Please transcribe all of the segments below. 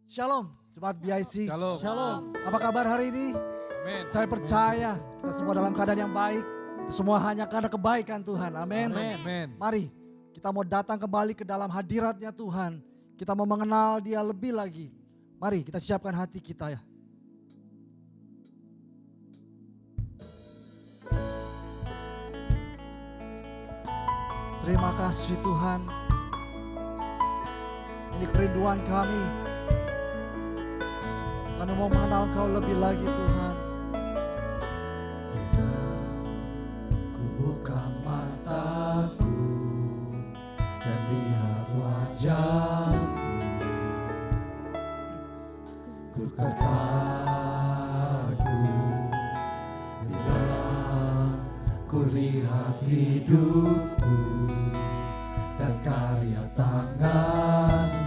Shalom, Jemaat BIC. Shalom. Shalom. Apa kabar hari ini? Amin. Saya percaya kita semua dalam keadaan yang baik. Semua hanya karena kebaikan Tuhan. Amin. Amin. Mari kita mau datang kembali ke dalam hadiratnya Tuhan. Kita mau mengenal Dia lebih lagi. Mari kita siapkan hati kita ya. Terima kasih Tuhan. Ini kerinduan kami. Kami mau mengenal Engkau lebih lagi Tuhan. Ku buka mataku dan lihat wajah-Mu. Ku terkagum bila ku lihat hidupku dan karya tangan-Mu.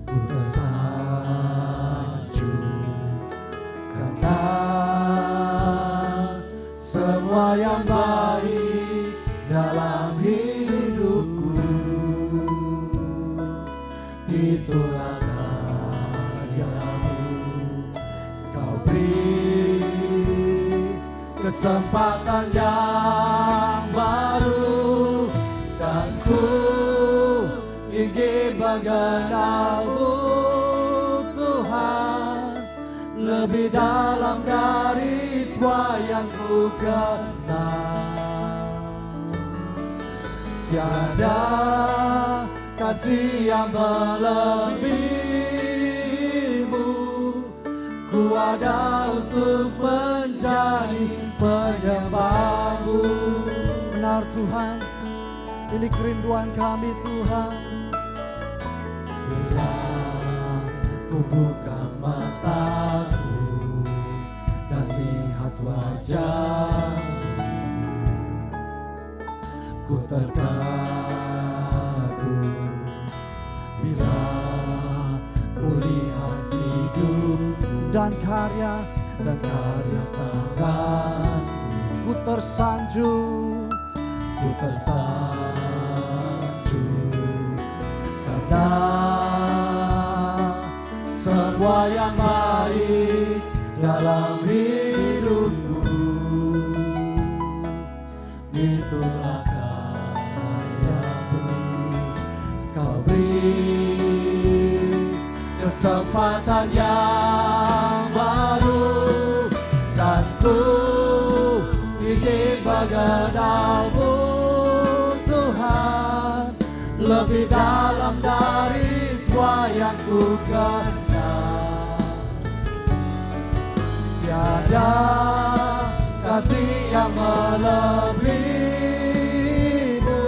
Ku tersanjung karena semua yang baik dalam hidupku, itulah karya-Mu. Kau beri kesempatan yang baru dan ku ingin mengenal-Mu Tuhan lebih dalam dari semua yang ku kenal. Tiada kasih yang melebihi-Mu, ku ada untuk menjadi penyembah-Mu. Benar Tuhan, ini kerinduan kami Tuhan. Bila ku buka mataku dan lihat wajah-Mu, ku terkagum bila ku lihat hidup dan karya tangan. Ku tersanjung karena semua yang baik dalam hidupku, itulah karya-Mu. Kau beri kesempatan yang baru dan ku ingin mengenal-Mu Tuhan lebih dalam dari semua yang ku kenal. Tiada kasih yang melebihi-Mu,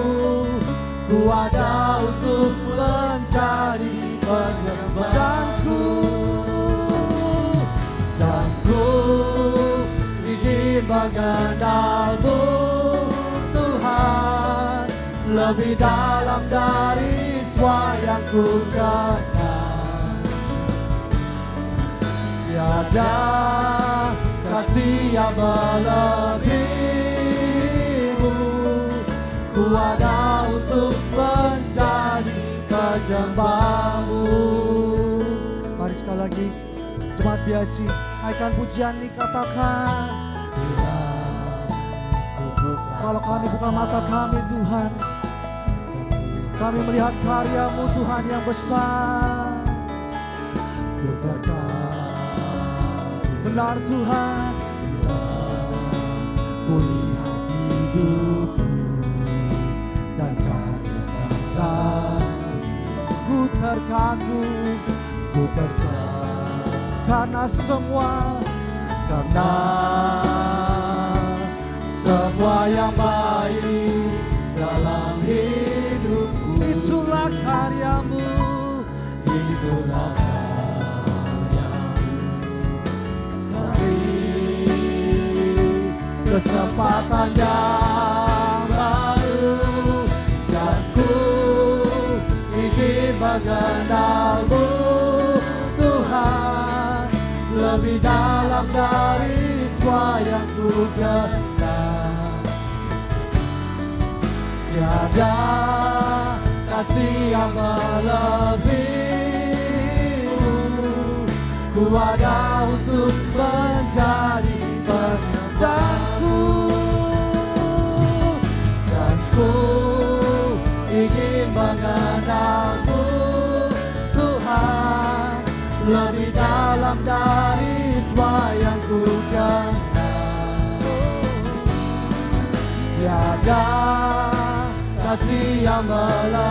ku ada untuk menjadi penyembah-Mu. Dan ku ingin mengenal-Mu Tuhan lebih dalam dari semua yang ku kenal. Tiada kasih yang melebihi-Mu, ku ada untuk menjadi penyembah-Mu. Mari sekali lagi Jemaat BIC, naikkan pujian ini, katakan kalau kami buka mata kami Tuhan, kami melihat karya-Mu Tuhan yang besar. Ku terkagum benar Tuhan bila ku lihat hidupku dan karya tangan. Ku terkagum, ku tersanjung karena semua yang baik dalam hidupku, itulah karya-Mu, itulah karya-Mu. Beri kesempatan yang baru dan ku ingin mengenal-Mu Tuhan lebih dalam dari semua yang ku kenal. Tiada kasih yang melebihi ku ada untuk menjadi penyembahku. Dan ku ingin mengenalmu Tuhan, lebih dalam dari semua yang ku kenal. Tiada kasih yang melebihimu,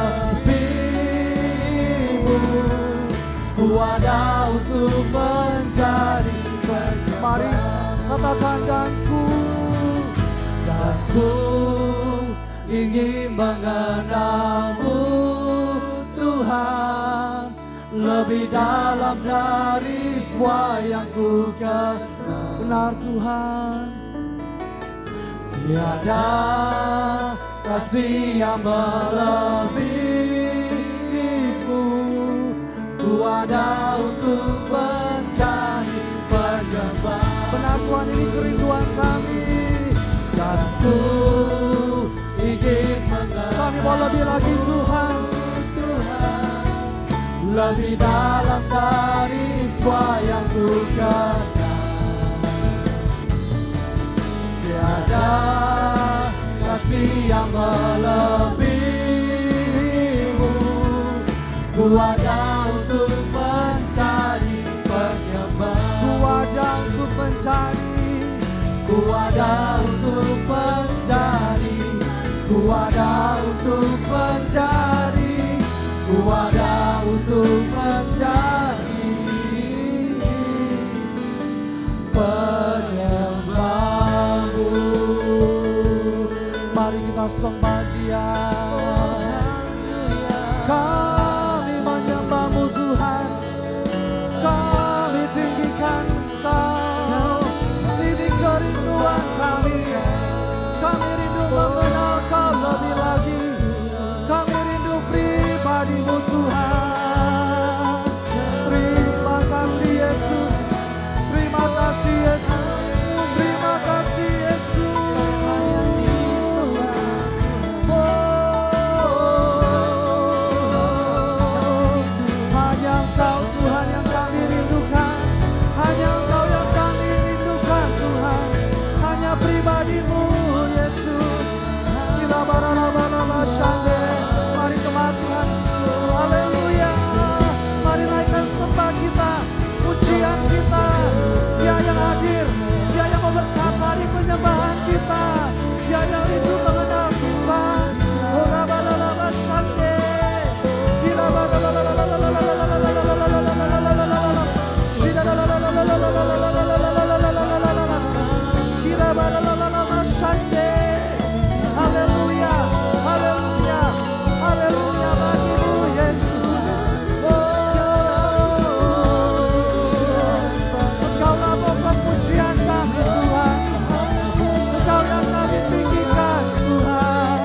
ku ada untuk menjadi penyembah. Mari katakan dan ku ingin mengenalmu Tuhan, lebih dalam dari semua yang ku kenal. Benar Tuhan, tiada kasih yang melebihimu, ku ada untuk menjadi penyembah. Benar Tuhan, ini kerinduan kami. Dan ku ingin mengenal, kami mau lebih lagi Tuhan, lebih dalam dari semua yang ku kenal. Tiada kasih yang melebihimu, ku ada untuk mencari penyembah. Ku ada untuk mencari, ku ada untuk mencari, ku ada untuk mencari, ku ada untuk mencari penyembahmu. Mari kita sembah Dia. Kami menyembahmu Tuhan, kami tinggikan Engkau. Ini kerinduan kami, kami rindu mengenal Kau lebih lagi. Kami rindu pribadi-Mu Tuhan. Terima kasih Yesus, terima kasih Yesus, terima kasih Yesus. Hanya Engkau Tuhan yang kami rindukan, hanya Engkau yang kami rindukan Tuhan, hanya pribadi-Mu Yesus. Kita barang-barang syande. Mari sembah Tuhan, haleluya. Mari naikkan sembah kita, pujian kita. Dia yang hadir, Dia yang mau berkata di penyembahan kita, Dia yang rindu mengenal kita. Ora barang-barang syande. Kita barang-barang syande. Haleluya, haleluya, haleluya bagimu Yesus. Engkaulah pokok pujian kami Tuhan, Engkau yang kami tinggikan Tuhan,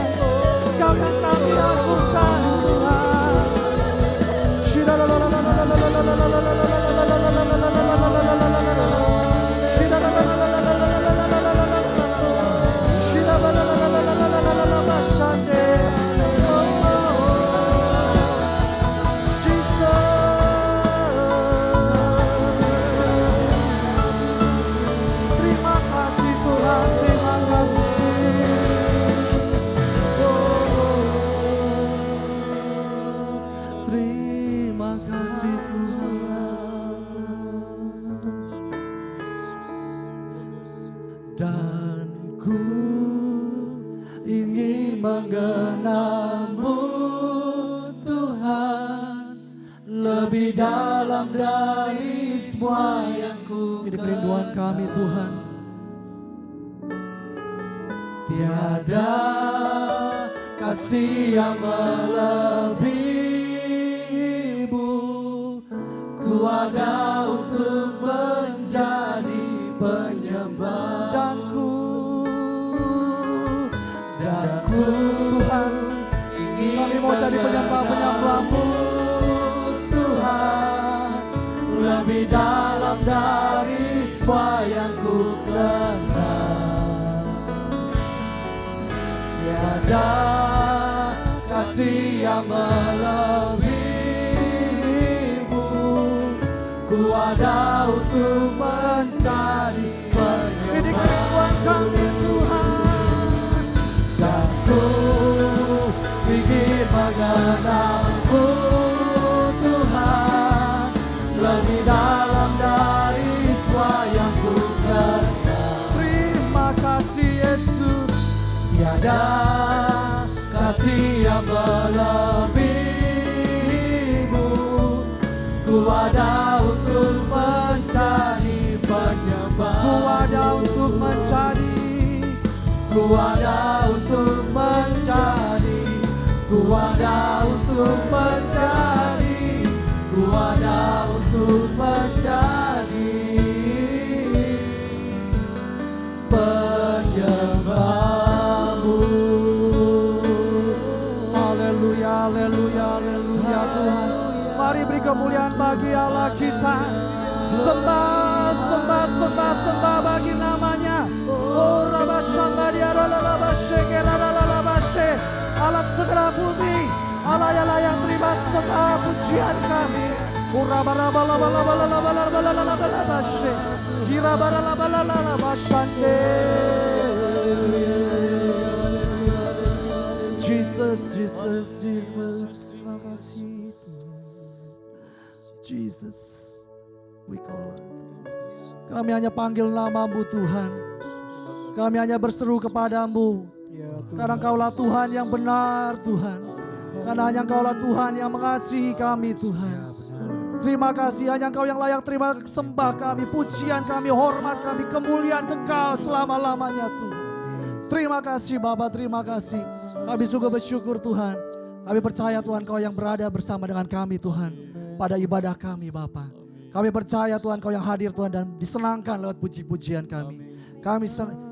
Engkau yang kami agungkan Tuhan. Terima kasih Tuhan, terima kasih. Terima kasih Tuhan. Dan ku ingin mengenalmu Tuhan, lebih dalam dari semua yang ku. Ini kerinduan kami Tuhan. Tiada kasih yang melebihimu, ku ada untuk menjadi penyembah. Dan ku Tuhan, kami mau jadi penyembah-penyembah-Mu Tuhan, lebih dalam dari semua yang ku kenal. Tiada kasih yang melebihimu, ku ada Ku ada untuk mencari penyembah. Ku ada untuk mencari. Ku ada untuk mencari. Ku ada untuk mencari. Ku ada untuk mencari penyembah-Mu. Haleluya, haleluya, haleluya Tuhan. Mari beri kemuliaan bagi Allah kita. Sembah, sembah, sembah, sembah bagi namanya. Oh Allah segera bumi, Allah yang terima sembah pujian kami. Jesus, Jesus, Jesus. Terima kasih Jesus, we call on. Kami hanya panggil nama-Mu Tuhan. Kami hanya berseru kepadamu. Karena Engkaulah Tuhan yang benar Tuhan. Karena hanya Engkaulah Tuhan yang mengasihi kami Tuhan. Terima kasih, hanya Engkau yang layak terima sembah kami, pujian kami, hormat kami, kemuliaan kekal selama-lamanya Tuhan. Terima kasih Bapa, terima kasih. Kami sungguh bersyukur Tuhan. Kami percaya Tuhan Kau yang berada bersama dengan kami Tuhan. Pada ibadah kami Bapa. Kami percaya Tuhan Kau yang hadir Tuhan dan disenangkan lewat puji-pujian kami. Kami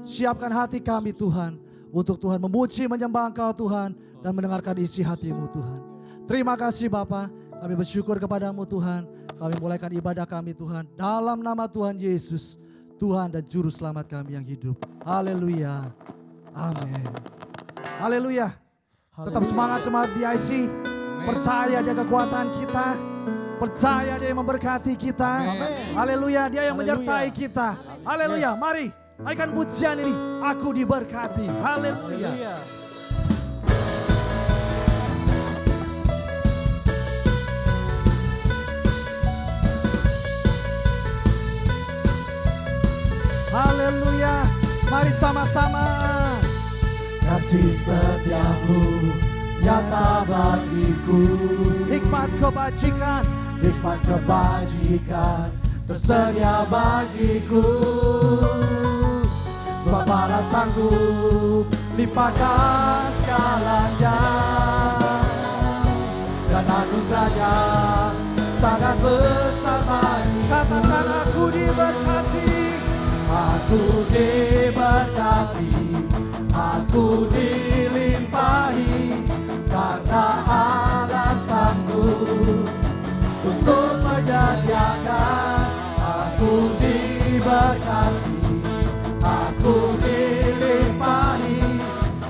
siapkan hati kami Tuhan. Untuk Tuhan memuji menyembah Engkau Tuhan. Dan mendengarkan isi hati-Mu Tuhan. Terima kasih Bapa. Kami bersyukur kepadamu Tuhan. Kami mulaikan ibadah kami Tuhan. Dalam nama Tuhan Yesus. Tuhan dan Juru Selamat kami yang hidup. Haleluya. Amin. Haleluya. Tetap semangat jemaat BIC. Percaya dia kekuatan kita. Percaya dia yang memberkati kita. Haleluya. Dia yang menyertai kita. Haleluya. Mari naikkan pujian ini. Aku diberkati. Haleluya. Haleluya. Mari sama-sama. Kasih setiamu nyata bagiku. Hikmat kebajikan, hikmat kebajikan tersedia bagiku. Sebab Allah sanggup limpahkan segalanya. Dan anugerahnya sangat besar bagi. Katakan aku diberkati. Aku diberkati, aku dilimpahi, karena Allah sanggup untuk menyediakan. Aku diberkati, aku dilimpahi,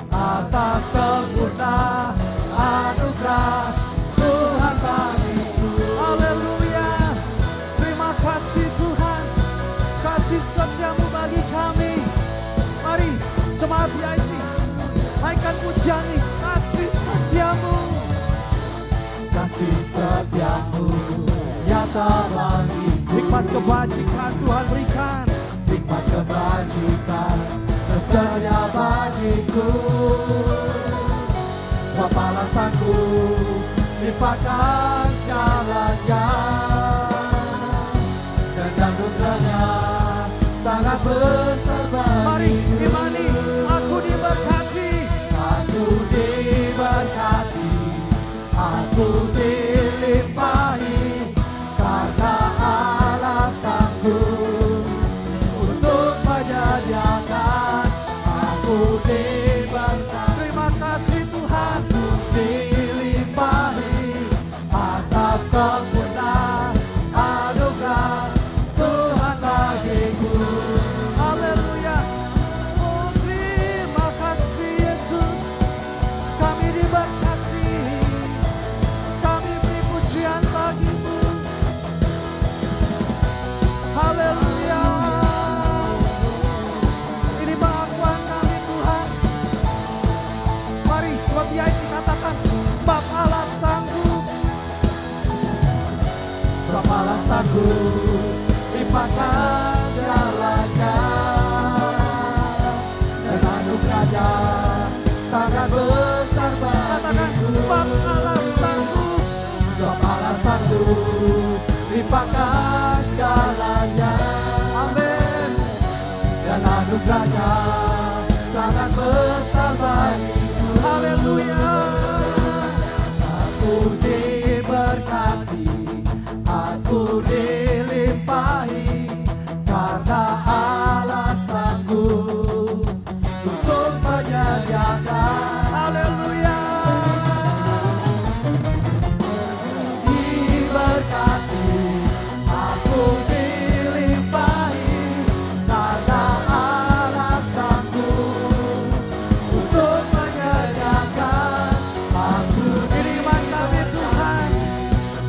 atas sempurna anugerah Tuhan bagiku. Haleluya, terima kasih Tuhan. Kasih setiamu bagi kami. Mari jemaat BIC naikkan pujian ini. Kasih setiamu. Kasih setiamu nyata bagi. Hikmat kebajikan Tuhan berikan. Hikmat kebajikan tersedia bagiku. Sebab Allah sanggup limpahkan segalanya. Dan anugerahnya sangat besar bagiku. Mari imani, aku diberkati. Aku diberkati, aku dilimpahi, karena Allah sanggup untuk menyediakan. Aku diberkati. Terima kasih Tuhan. Aku dilimpahi atas sempurna anugerah Tuhan bagiku. Haleluya. Oh terima kasih Yesus. Kami diberkati. Kami beri pujian bagimu. Haleluya. Ini pengakuan kami Tuhan. Mari coba BIC katakan. Sebab Allah sanggup. Sebab Allah sanggup limpahkan segalanya. Dan anugerahnya sangat besar bagiku. Sebab Allah sanggup. Sebab Allah sanggup limpahkan segalanya. Amin. Dan anugerahnya sangat besar bagiku. Haleluya. Aku diberkati, aku dilimpahi, karena Allah sanggup untuk menyediakan. Haleluya. Diberkati, aku dilimpahi, karena Allah sanggup untuk menyediakan. Aku dilimpahi Tuhan,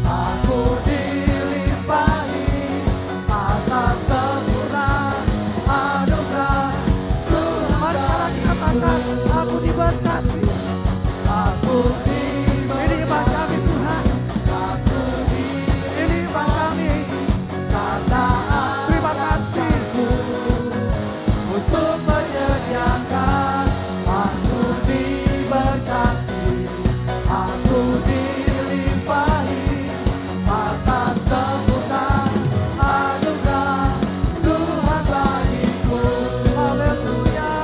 aku dilimpahi atas sempurna anugerah Tuhan. Mari sekarang kita katakan, aku diberkati, aku dilimpahi kami Tuhan, aku dilimpahi kami, karena terima kasih-Ku untuk menyediakan. Aku diberkati, aku dilimpahi atas sempurna anugerah Tuhan bagiku. Haleluya.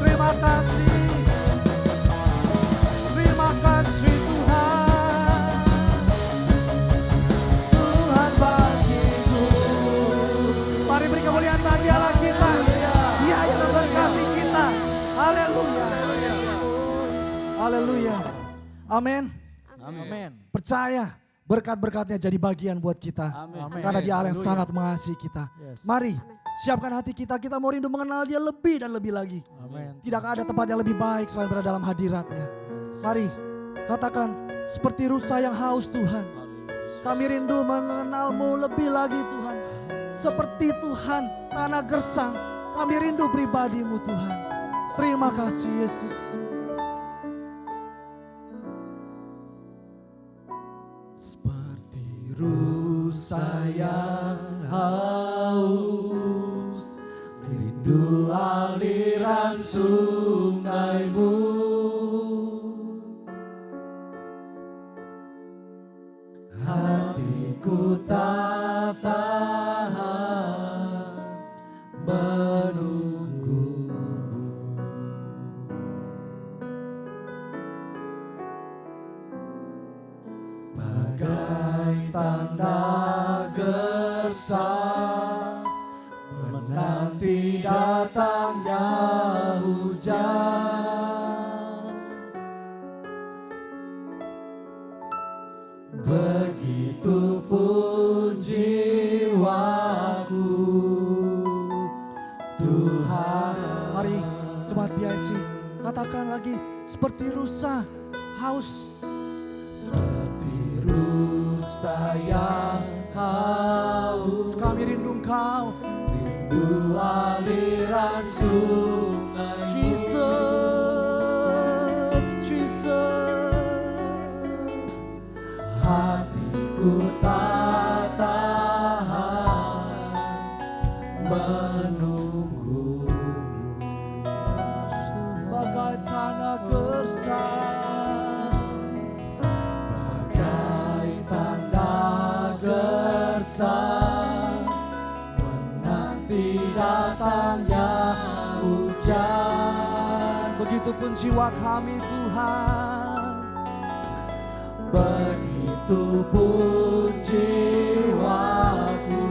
Terima kasih, terima kasih Tuhan, Tuhan bagiku. Mari beri kemuliaan bagi Allah kita. Dia yang memberkati kita. Haleluya. Haleluya. Amin. Amin. Percaya berkat-berkatnya jadi bagian buat kita. Amin. Karena dia Allah yang sangat mengasihi kita. Mari siapkan hati kita. Kita mau rindu mengenal dia lebih dan lebih lagi. Amin. Tidak ada tempat yang lebih baik selain berada dalam hadiratnya. Mari katakan, seperti rusa yang haus Tuhan, kami rindu mengenalmu lebih lagi Tuhan. Seperti Tuhan tanah gersang, kami rindu pribadimu Tuhan. Terima kasih Yesus. Seperti rusa yang haus, rindu aliran sungaimu. Hatiku tak tahan menunggumu. Bagai tanda gersang menanti datangnya hujan, begitupun jiwaku Tuhan. Mari cepat biasi, katakan lagi, seperti rusa haus, seperti rusa yang haus, kami rindu Engkau, rindu aliran sungai. Jesus, Jesus, hatiku tak tahan menunggu, bagai tanah gersang, bagai tanda gersang menanti datangnya hujan. Begitupun jiwa kami Tuhan, begitupun jiwaku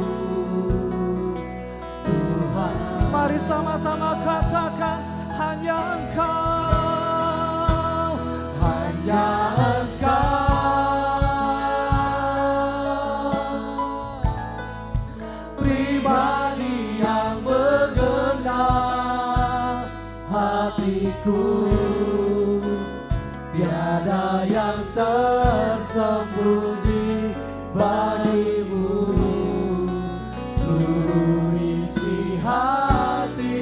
Tuhan. Mari sama-sama katakan, hanya Engkau, hanya Engkau, pribadi yang mengenal hatiku. Tiada yang tersembunyi bagimu, seluruh isi hatiku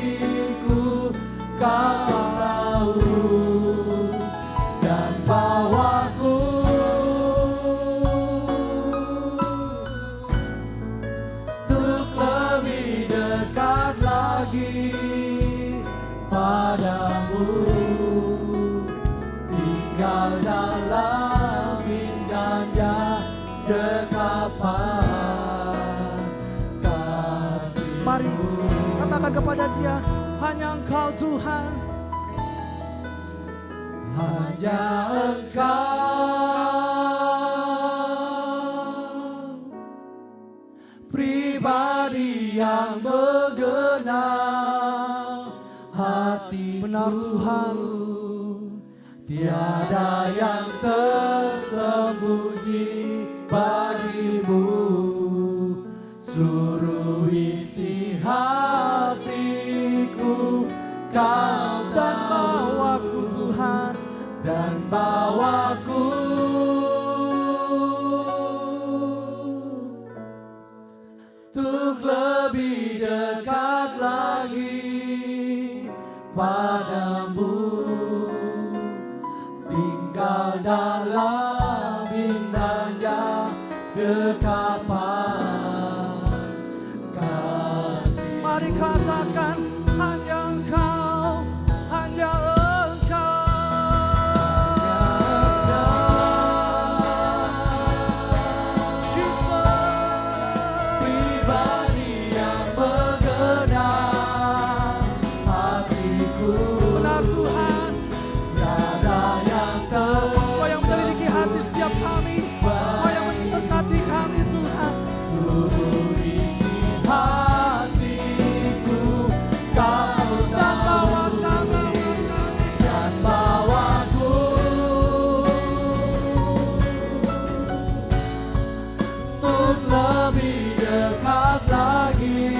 Kau tahu, dan bawaku untuk lebih dekat lagi padamu, tinggal dalam indahnya dekapan kasih-Mu. Mari katakan kepada Dia, hanya Engkau Tuhan, hanya Engkau pribadi yang menggenang hatiku. Benar Tuhan, tiada yang tersembunyi bagi-Mu. Seluruh isi hatiku Kau dan bawaku Tuhan, dan bawaku untuk lebih dekat lagi padamu, tinggal dalam indahnya dekapan kasih. Mari katakan, hanya Engkau, hanya Engkau, Jesus, pribadi yang menggenang hatiku. Benar Tuhan, tiada yang Kau yang menyelidiki hati setiap kami, Kau yang memberkati kami Tuhan. Seluruh isi hatiku Kau dan bawa kami, dan bawaku untuk lebih dekat lagi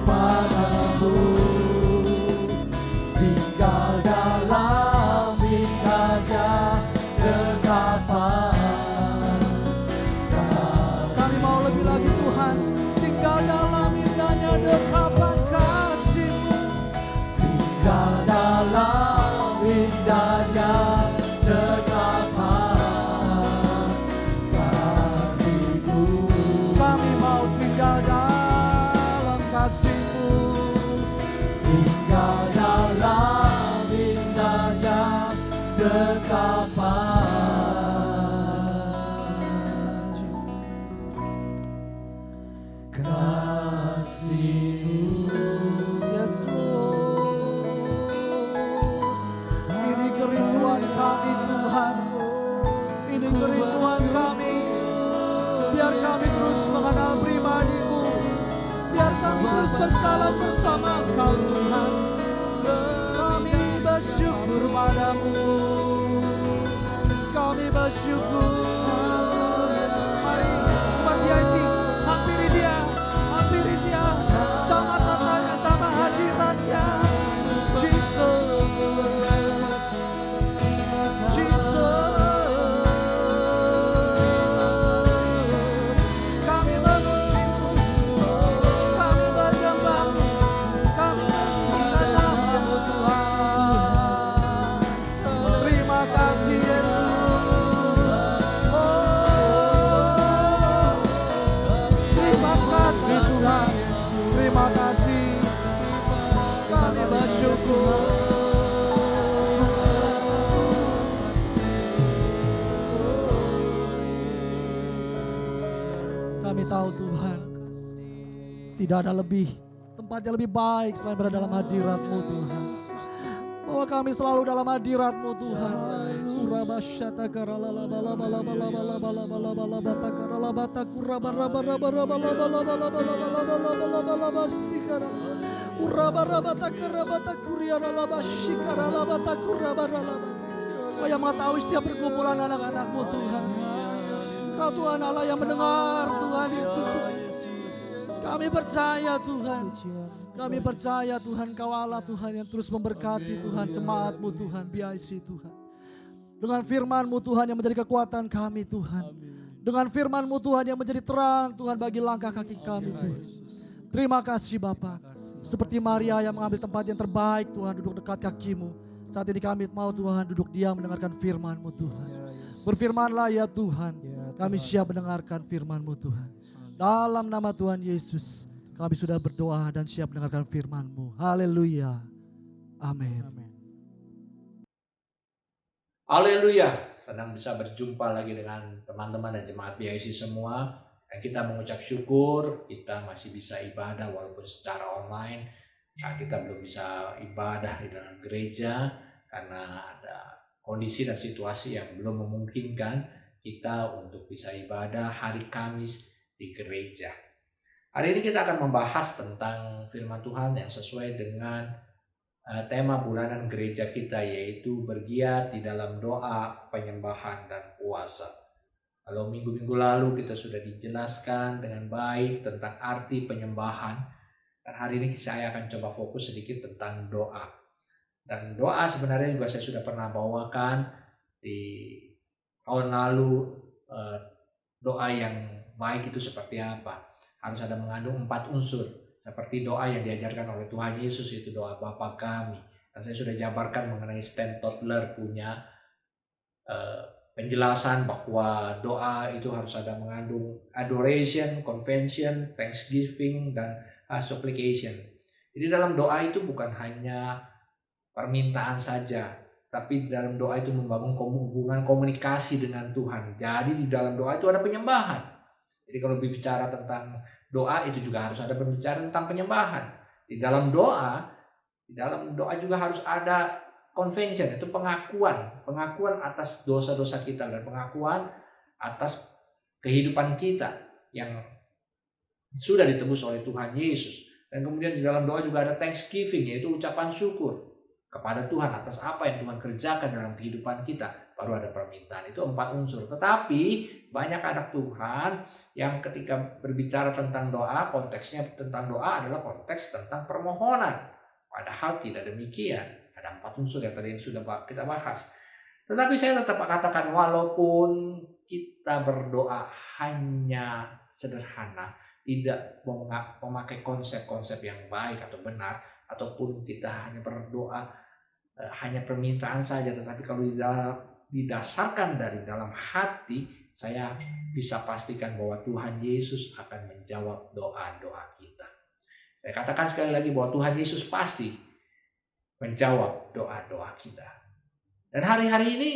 padamu, tinggal dalam indahnya dekapan. Kami mau lebih lagi Tuhan, tinggal dalam indahnya dekapan kasih-Mu, tinggal dalam indahnya dekapan kasih-Mu. Kami mau tinggal dalam kasih-Mu, tinggal dalam indahnya dekapan. Kasih-Mu, yes Lord. Ini kerinduan kami Tuhan, ini kerinduan kami. Biar kami terus mengenal pribadi-Mu, biar kami terus berjalan bersama Engkau Tuhan. Kami bersyukur padamu, kami bersyukur. Mari coba diisi, hampiri Dia, jamah tatanya, jamah hadiratnya. Jesus, kami memuji-Mu, kami menyembah, kami meninggikan nama-Mu Tuhan. Terima kasih Yesus. Oh, terima kasih Tuhan, terima kasih. Kami bersyukur. Kami tahu Tuhan, tidak ada lebih, tempat yang lebih baik selain berada dalam hadirat-Mu Tuhan. Bahwa kami selalu dalam hadirat-Mu Tuhan. Kau yang mengetahui setiap perkumpulan anak-anak-Mu Tuhan. Kau Tuhan Allah yang mendengar Tuhan Yesus. Kami percaya Tuhan. Kami percaya Tuhan Kau Allah Tuhan yang terus memberkati Tuhan jemaat-Mu Tuhan, BIC Tuhan. Dengan firman-Mu Tuhan yang menjadi kekuatan kami Tuhan. Dengan firman-Mu Tuhan yang menjadi terang Tuhan bagi langkah kaki kami Tuhan. Terima kasih Bapa. Seperti Maria yang mengambil tempat yang terbaik Tuhan, duduk dekat kaki-Mu. Saat ini kami mau Tuhan duduk diam mendengarkan firman-Mu Tuhan. Berfirmanlah ya Tuhan, kami siap mendengarkan firman-Mu Tuhan. Dalam nama Tuhan Yesus, kami sudah berdoa dan siap mendengarkan firman-Mu. Haleluya. Amin. Haleluya, senang bisa berjumpa lagi dengan teman-teman dan jemaat BIC semua. Dan kita mengucap syukur, kita masih bisa ibadah walaupun secara online. Nah, kita belum bisa ibadah di dalam gereja karena ada kondisi dan situasi yang belum memungkinkan kita untuk bisa ibadah hari Kamis di gereja. Hari ini kita akan membahas tentang firman Tuhan yang sesuai dengan tema bulanan gereja kita, yaitu bergiat di dalam doa, penyembahan, dan puasa. Kalau minggu-minggu lalu kita sudah dijelaskan dengan baik tentang arti penyembahan, dan hari ini saya akan coba fokus sedikit tentang doa. Dan doa sebenarnya juga saya sudah pernah bawakan di tahun lalu. Doa yang baik itu seperti apa? Harus ada mengandung 4 unsur. Seperti doa yang diajarkan oleh Tuhan Yesus, itu doa Bapa kami. Dan saya sudah jabarkan mengenai Stan Totler punya penjelasan bahwa doa itu harus ada mengandung adoration, confession, thanksgiving, dan supplication. Jadi dalam doa itu bukan hanya permintaan saja, tapi di dalam doa itu membangun hubungan komunikasi dengan Tuhan. Jadi di dalam doa itu ada penyembahan. Jadi kalau berbicara tentang doa itu juga harus ada pembicaraan tentang penyembahan. Di dalam doa juga harus ada confession, itu pengakuan atas dosa-dosa kita dan pengakuan atas kehidupan kita yang sudah ditebus oleh Tuhan Yesus. Dan kemudian di dalam doa juga ada thanksgiving, yaitu ucapan syukur kepada Tuhan atas apa yang Tuhan kerjakan dalam kehidupan kita. Baru ada permintaan, itu 4 unsur. Tetapi banyak anak Tuhan yang ketika berbicara tentang doa, konteksnya tentang doa adalah konteks tentang permohonan. Padahal tidak demikian. Ada 4 unsur yang tadi yang sudah kita bahas. Tetapi saya tetap katakan, walaupun kita berdoa hanya sederhana, tidak memakai konsep-konsep yang baik atau benar, ataupun kita hanya berdoa hanya permintaan saja, tetapi kalau didasarkan dari dalam hati, saya bisa pastikan bahwa Tuhan Yesus akan menjawab doa-doa kita. Saya katakan sekali lagi bahwa Tuhan Yesus pasti menjawab doa-doa kita. Dan hari-hari ini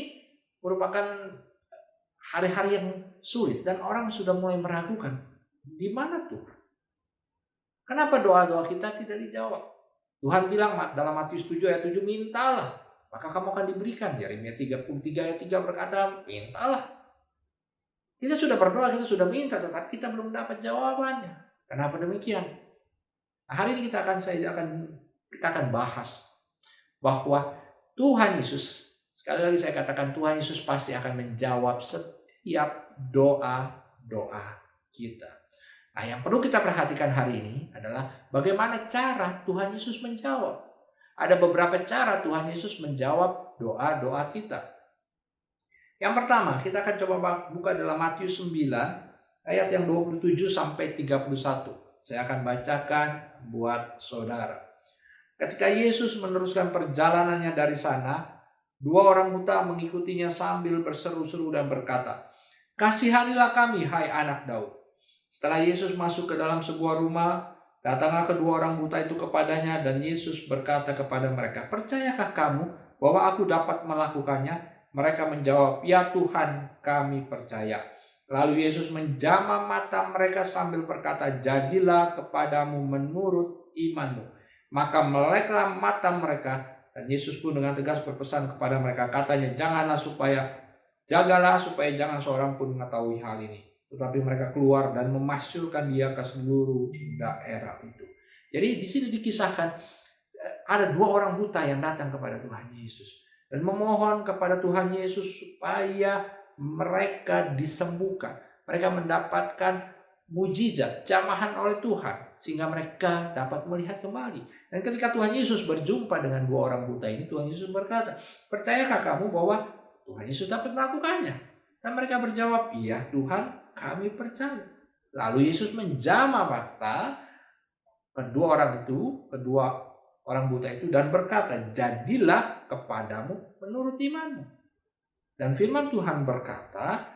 merupakan hari-hari yang sulit dan orang sudah mulai meragukan, di mana Tuhan? Kenapa doa-doa kita tidak dijawab? Tuhan bilang dalam Matius 7 ayat 7, mintalah, maka kamu akan diberikan. Yeremia 33 ayat 3 berkata, mintalah. Kita sudah berdoa, kita sudah minta, tetapi kita belum dapat jawabannya. Kenapa demikian? Nah, hari ini kita akan bahas bahwa Tuhan Yesus, sekali lagi saya katakan, Tuhan Yesus pasti akan menjawab setiap doa-doa kita. Nah, yang perlu kita perhatikan hari ini adalah bagaimana cara Tuhan Yesus menjawab. Ada beberapa cara Tuhan Yesus menjawab doa-doa kita. Yang pertama, kita akan coba buka dalam Matius 9 ayat yang 27 sampai 31. Saya akan bacakan buat saudara. Ketika Yesus meneruskan perjalanannya dari sana, 2 orang buta mengikutinya sambil berseru-seru dan berkata, "Kasihanilah kami, hai anak Daud." Setelah Yesus masuk ke dalam sebuah rumah, datanglah kedua orang buta itu kepadanya dan Yesus berkata kepada mereka, "Percayakah kamu bahwa aku dapat melakukannya?" Mereka menjawab, "Ya Tuhan, kami percaya." Lalu Yesus menjamah mata mereka sambil berkata, "Jadilah kepadamu menurut imanmu." Maka meleklah mata mereka dan Yesus pun dengan tegas berpesan kepada mereka, katanya, "Jagalah supaya jangan seorang pun mengetahui hal ini." Tetapi mereka keluar dan memasyurkan dia ke seluruh daerah itu. Jadi di sini dikisahkan ada 2 orang buta yang datang kepada Tuhan Yesus dan memohon kepada Tuhan Yesus supaya mereka disembuhkan. Mereka mendapatkan mujizat, jamahan oleh Tuhan sehingga mereka dapat melihat kembali. Dan ketika Tuhan Yesus berjumpa dengan 2 orang buta ini, Tuhan Yesus berkata, "Percayakah kamu bahwa Tuhan Yesus dapat melakukannya?" Dan mereka berjawab, "Iya Tuhan, kami percaya." Lalu Yesus menjamah mata kedua orang buta itu dan berkata, "Jadilah kepadamu menurut imanmu." Dan firman Tuhan berkata,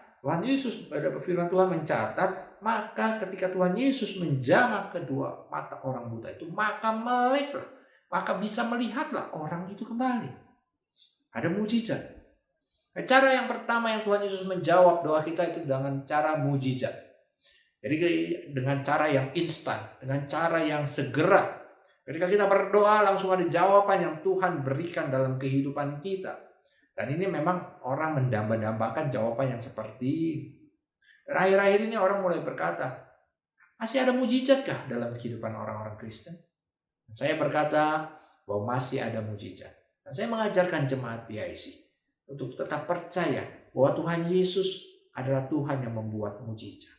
firman Tuhan mencatat, maka ketika Tuhan Yesus menjamah kedua mata orang buta itu, maka meleklah, maka bisa melihatlah orang itu kembali. Ada mujizat. Cara yang pertama yang Tuhan Yesus menjawab doa kita itu dengan cara mujizat. Jadi dengan cara yang instan, dengan cara yang segera. Ketika kita berdoa langsung ada jawaban yang Tuhan berikan dalam kehidupan kita. Dan ini memang orang mendamba-dambakan jawaban yang seperti ini. Dan akhir-akhir ini orang mulai berkata, masih ada mujizatkah dalam kehidupan orang-orang Kristen? Dan saya berkata bahwa masih ada mujizat. Dan saya mengajarkan jemaat PIC untuk tetap percaya bahwa Tuhan Yesus adalah Tuhan yang membuat mujizat.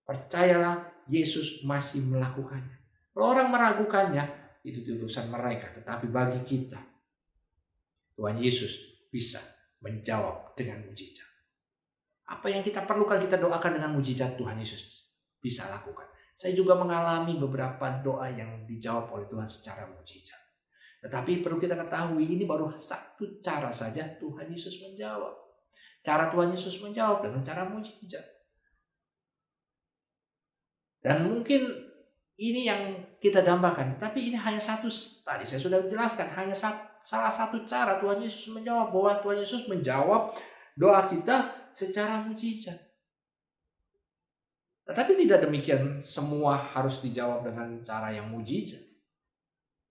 Percayalah, Yesus masih melakukannya. Kalau orang meragukannya, itu urusan mereka. Tetapi bagi kita, Tuhan Yesus bisa menjawab dengan mujizat. Apa yang kita perlukan kita doakan dengan mujizat, Tuhan Yesus bisa lakukan. Saya juga mengalami beberapa doa yang dijawab oleh Tuhan secara mujizat. Tetapi perlu kita ketahui, ini baru satu cara saja Tuhan Yesus menjawab. Cara Tuhan Yesus menjawab dengan cara mujizat. Dan mungkin ini yang kita dambakan. Tetapi ini hanya satu, tadi saya sudah jelaskan, hanya salah satu cara Tuhan Yesus menjawab. Bahwa Tuhan Yesus menjawab doa kita secara mujizat. Tetapi tidak demikian semua harus dijawab dengan cara yang mujizat.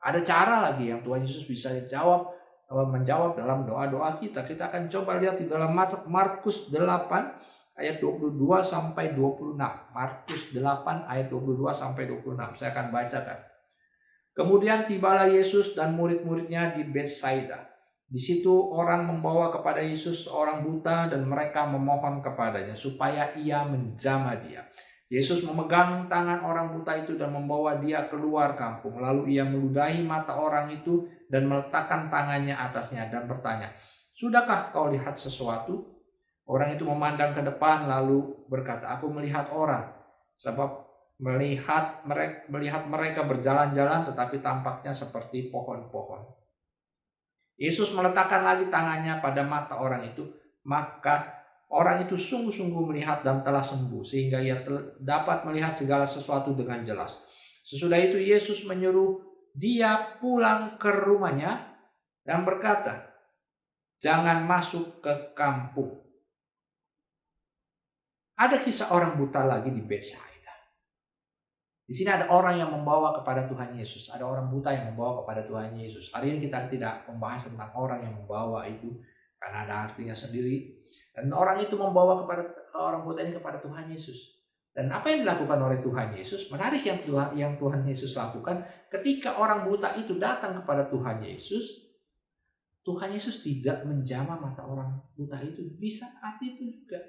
Ada cara lagi yang Tuhan Yesus bisa menjawab dalam doa-doa kita. Kita akan coba lihat di dalam Markus 8 ayat 22 sampai 26. Markus 8 ayat 22 sampai 26. Saya akan bacakan. Kemudian tibalah Yesus dan murid-muridnya di Betsaida. Di situ orang membawa kepada Yesus seorang buta dan mereka memohon kepadanya supaya ia menjamah dia. Yesus memegang tangan orang buta itu dan membawa dia keluar kampung. Lalu ia meludahi mata orang itu dan meletakkan tangannya atasnya dan bertanya, "Sudahkah kau lihat sesuatu?" Orang itu memandang ke depan lalu berkata, "Aku melihat orang, sebab melihat mereka berjalan-jalan tetapi tampaknya seperti pohon-pohon." Yesus meletakkan lagi tangannya pada mata orang itu, maka orang itu sungguh-sungguh melihat dan telah sembuh, sehingga ia dapat melihat segala sesuatu dengan jelas. Sesudah itu Yesus menyuruh dia pulang ke rumahnya dan berkata, "Jangan masuk ke kampung." Ada kisah orang buta lagi di Betsaida. Di sini ada orang yang membawa kepada Tuhan Yesus. Ada orang buta yang membawa kepada Tuhan Yesus. Hari ini kita tidak membahas tentang orang yang membawa itu, karena ada artinya sendiri. Dan orang itu membawa kepada orang buta ini kepada Tuhan Yesus. Dan apa yang dilakukan oleh Tuhan Yesus? Menarik yang Tuhan Yesus lakukan. Ketika orang buta itu datang kepada Tuhan Yesus, Tuhan Yesus tidak menjamah mata orang buta itu di saat itu juga.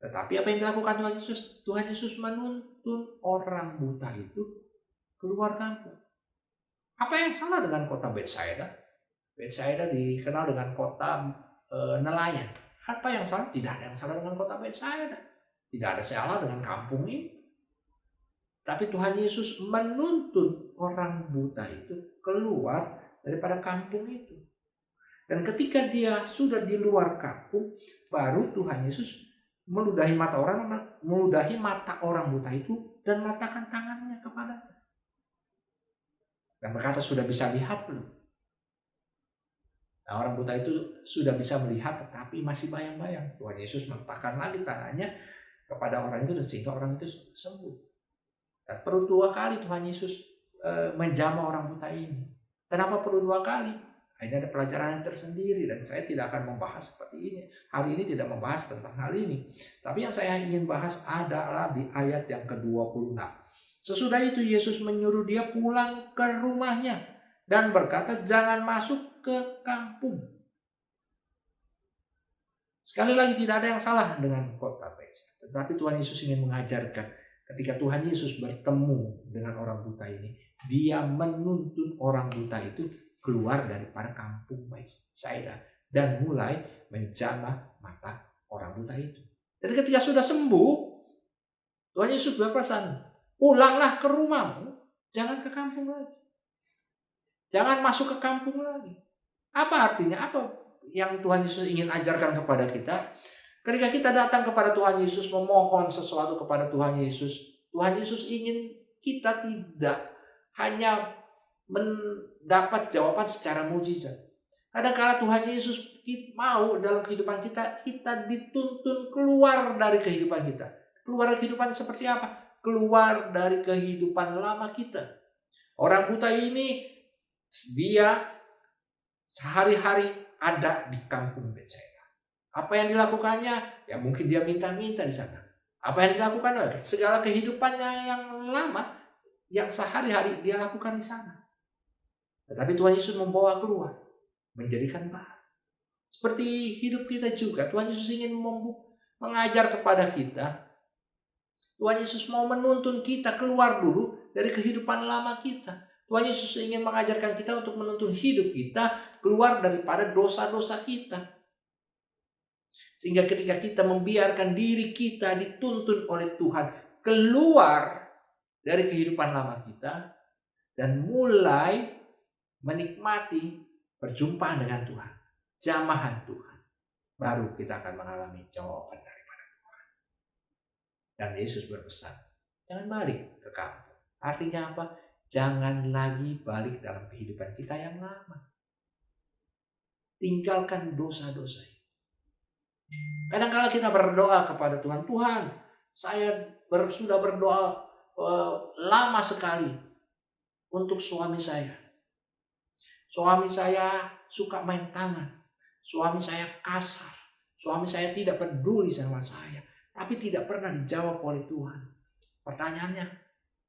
Tetapi apa yang dilakukan Tuhan Yesus? Tuhan Yesus menuntun orang buta itu keluar kampung. Apa yang salah dengan kota Betsaida? Betsaida dikenal dengan kota nelayan. Apa yang salah? Tidak ada yang salah dengan kota Betsaida. Tidak ada salah dengan kampung ini. Tapi Tuhan Yesus menuntun orang buta itu keluar daripada kampung itu. Dan ketika dia sudah di luar kampung, baru Tuhan Yesus meludahi mata orang buta itu dan meletakkan tangannya kepadanya. Dan berkata, "Sudah bisa lihat belum?" Nah, orang buta itu sudah bisa melihat tetapi masih bayang-bayang. Tuhan Yesus meletakkan lagi tangannya kepada orang itu sehingga orang itu sembuh. Dan perlu 2 kali Tuhan Yesus menjamah orang buta ini. Kenapa perlu 2 kali? Ini ada pelajaran tersendiri dan saya tidak akan membahas seperti ini. Hari ini tidak membahas tentang hal ini. Tapi yang saya ingin bahas adalah di ayat yang ke-26. Sesudah itu Yesus menyuruh dia pulang ke rumahnya dan berkata, "Jangan masuk ke kampung." Sekali lagi tidak ada yang salah dengan kota Betsaida. Tetapi Tuhan Yesus ingin mengajarkan ketika Tuhan Yesus bertemu dengan orang buta ini, dia menuntun orang buta itu keluar daripada kampung Betsaida dan mulai menjamah mata orang buta itu. Jadi ketika sudah sembuh, Tuhan Yesus berpesan, "Pulanglah ke rumahmu, jangan ke kampung lagi. Jangan masuk ke kampung lagi." Apa artinya? Apa yang Tuhan Yesus ingin ajarkan kepada kita? Ketika kita datang kepada Tuhan Yesus, memohon sesuatu kepada Tuhan Yesus ingin kita tidak hanya mendapat jawaban secara mujizat. Kadang-kala Tuhan Yesus mau dalam kehidupan kita, kita dituntun keluar dari kehidupan kita. Keluar dari kehidupan seperti apa? Keluar dari kehidupan lama kita. Orang buta ini, dia sehari-hari ada di kampung Betsaida. Apa yang dilakukannya? Ya mungkin dia minta-minta di sana. Apa yang dilakukan? Segala kehidupannya yang lama, yang sehari-hari dia lakukan di sana. Tetapi Tuhan Yesus membawa keluar, menjadikan baru. Seperti hidup kita juga, Tuhan Yesus ingin mengajar kepada kita. Tuhan Yesus mau menuntun kita keluar dulu dari kehidupan lama kita. Tuhan Yesus ingin mengajarkan kita untuk menuntun hidup kita keluar daripada dosa-dosa kita. Sehingga ketika kita membiarkan diri kita dituntun oleh Tuhan keluar dari kehidupan lama kita dan mulai menikmati perjumpaan dengan Tuhan, jamahan Tuhan, baru kita akan mengalami jawaban daripada Tuhan. Dan Yesus berpesan, jangan balik ke kampung. Artinya apa? Jangan lagi balik dalam kehidupan kita yang lama. Tinggalkan dosa-dosa. Kadang-kala kita berdoa kepada Tuhan, Tuhan, saya sudah berdoa lama sekali untuk suami saya. Suami saya suka main tangan. Suami saya kasar. Suami saya tidak peduli sama saya. Tapi tidak pernah dijawab oleh Tuhan. Pertanyaannya,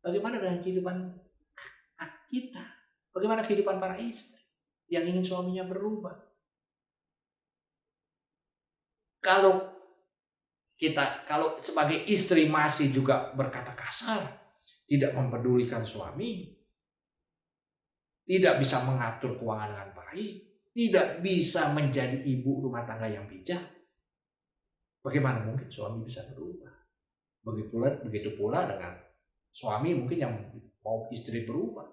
bagaimana dengan kehidupan kita? Bagaimana kehidupan para istri yang ingin suaminya berubah? Kalau sebagai istri masih juga berkata kasar, tidak mempedulikan suami, tidak bisa mengatur keuangan dengan baik, tidak bisa menjadi ibu rumah tangga yang bijak, bagaimana mungkin suami bisa berubah? Begitu pula dengan suami mungkin yang mau istri berubah.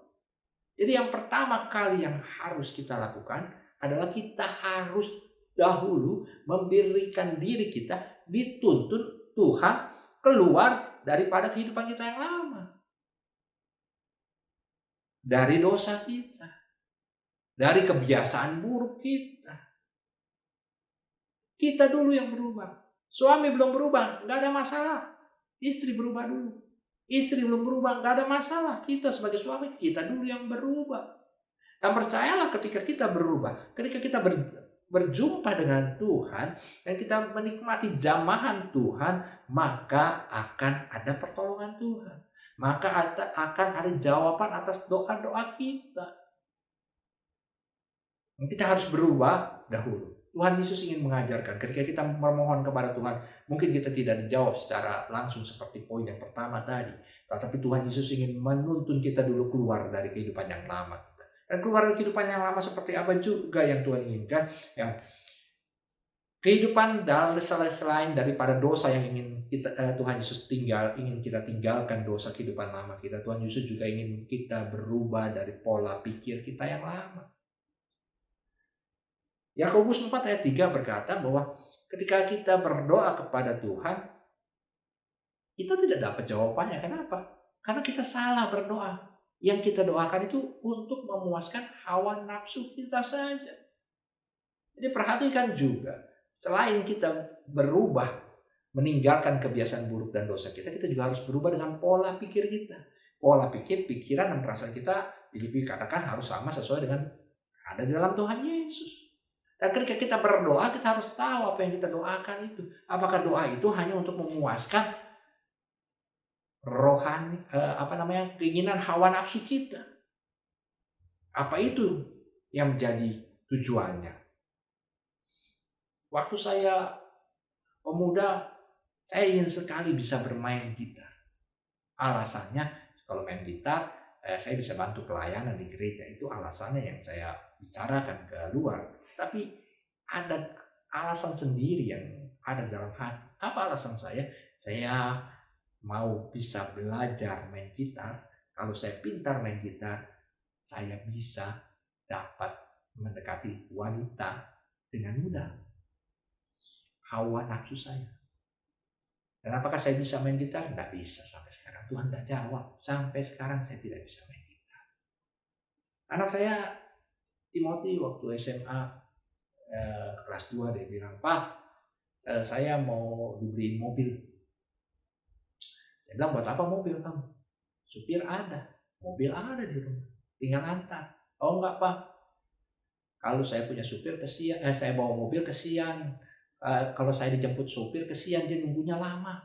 Jadi yang pertama kali yang harus kita lakukan adalah kita harus dahulu memberikan diri kita dituntun Tuhan keluar daripada kehidupan kita yang lama. Dari dosa kita, dari kebiasaan buruk kita. Kita dulu yang berubah. Suami belum berubah, nggak ada masalah. Istri berubah dulu. Istri belum berubah, nggak ada masalah. Kita sebagai suami, kita dulu yang berubah. Dan percayalah ketika kita berubah, ketika kita berjumpa dengan Tuhan, dan kita menikmati jamahan Tuhan, maka akan ada pertolongan Tuhan. Maka akan ada jawaban atas doa-doa kita. Kita harus berubah dahulu. Tuhan Yesus ingin mengajarkan ketika kita memohon kepada Tuhan, mungkin kita tidak dijawab secara langsung seperti poin yang pertama tadi. Tetapi Tuhan Yesus ingin menuntun kita dulu keluar dari kehidupan yang lama. Dan keluar dari kehidupan yang lama seperti apa juga yang Tuhan inginkan. Yang kehidupan selain daripada dosa yang ingin Tuhan Yesus ingin kita tinggalkan dosa kehidupan lama kita. Tuhan Yesus juga ingin kita berubah dari pola pikir kita yang lama. Yakobus 4 ayat 3 berkata bahwa ketika kita berdoa kepada Tuhan, kita tidak dapat jawabannya. Kenapa? Karena kita salah berdoa. Yang kita doakan itu untuk memuaskan hawa nafsu kita saja. Jadi perhatikan juga, selain kita berubah, meninggalkan kebiasaan buruk dan dosa kita juga harus berubah dengan pola pikir kita. Pola pikir, pikiran, dan perasaan kita dikatakan harus sama sesuai dengan ada di dalam Tuhan Yesus. Dan ketika kita berdoa, kita harus tahu apa yang kita doakan itu. Apakah doa itu hanya untuk memuaskan rohani, keinginan hawa nafsu kita? Apa itu yang menjadi tujuannya? Waktu saya pemuda, saya ingin sekali bisa bermain gitar. Alasannya, kalau main gitar, saya bisa bantu pelayanan di gereja. Itu alasannya yang saya bicarakan ke luar. Tapi ada alasan sendiri yang ada dalam hati. Apa alasan saya? Saya mau bisa belajar main gitar. Kalau saya pintar main gitar, saya bisa dapat mendekati wanita dengan mudah. Hawa nafsu saya. Dan apakah saya bisa main gitar? Tidak bisa sampai sekarang. Tuhan tidak jawab. Sampai sekarang saya tidak bisa main gitar. Anak saya Timothy waktu SMA kelas 2 dia bilang, "Pak, saya mau dibeliin mobil." Saya bilang, "Buat apa mobil kamu? Supir ada, mobil ada di rumah, tinggal antar." "Oh enggak Pak, kalau saya punya supir kesian, saya bawa mobil kesian. Kalau saya dijemput supir kesian, dia nunggunya lama.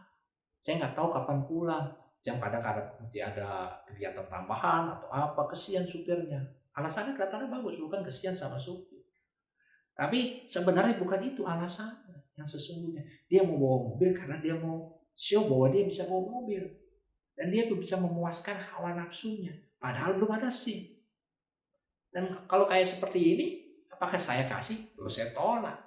Saya nggak tahu kapan pulang. Jam kadang-kadang mesti ada kegiatan tambahan atau apa, kesian supirnya." Alasannya kelihatannya bagus, bukan kesian sama supir. Tapi sebenarnya bukan itu alasannya yang sesungguhnya. Dia mau bawa mobil karena dia mau show bahwa dia bisa bawa mobil. Dan dia bisa memuaskan hawa nafsunya. Padahal belum ada SIM. Dan kalau kayak seperti ini, apakah saya kasih? Loh, saya tolak.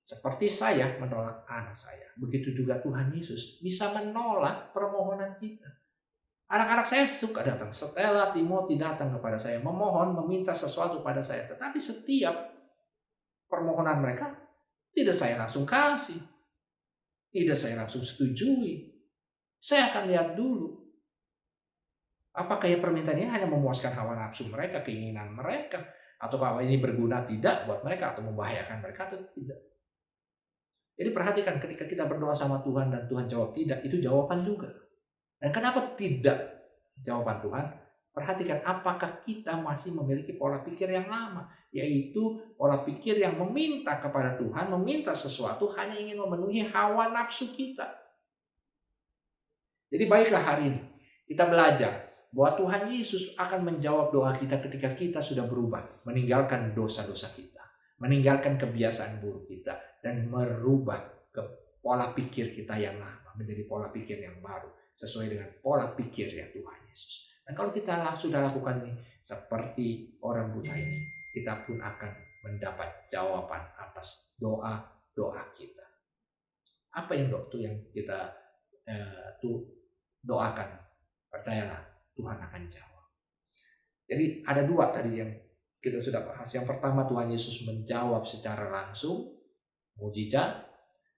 Seperti saya menolak anak saya, begitu juga Tuhan Yesus bisa menolak permohonan kita. Anak-anak saya suka datang, Stella, Timothy datang kepada saya, memohon, meminta sesuatu pada saya. Tetapi setiap permohonan mereka, tidak saya langsung kasih. Tidak saya langsung setujui. Saya akan lihat dulu. Apakah permintaan ini hanya memuaskan hawa nafsu mereka, keinginan mereka. Atau kalau ini berguna tidak buat mereka, atau membahayakan mereka atau tidak. Jadi perhatikan ketika kita berdoa sama Tuhan dan Tuhan jawab tidak, itu jawaban juga. Dan kenapa tidak jawaban Tuhan? Perhatikan apakah kita masih memiliki pola pikir yang lama. Yaitu pola pikir yang meminta kepada Tuhan, meminta sesuatu hanya ingin memenuhi hawa nafsu kita. Jadi baiklah hari ini kita belajar bahwa Tuhan Yesus akan menjawab doa kita ketika kita sudah berubah. Meninggalkan dosa-dosa kita. Meninggalkan kebiasaan buruk kita. Dan merubah ke pola pikir kita yang lama menjadi pola pikir yang baru. Sesuai dengan pola pikir ya Tuhan Yesus. Dan kalau kita sudah lakukan ini seperti orang buta ini, kita pun akan mendapat jawaban atas doa-doa kita. Apa yang kita doakan? Percayalah, Tuhan akan jawab. Jadi ada dua tadi yang kita sudah bahas. Yang pertama, Tuhan Yesus menjawab secara langsung, mujizat.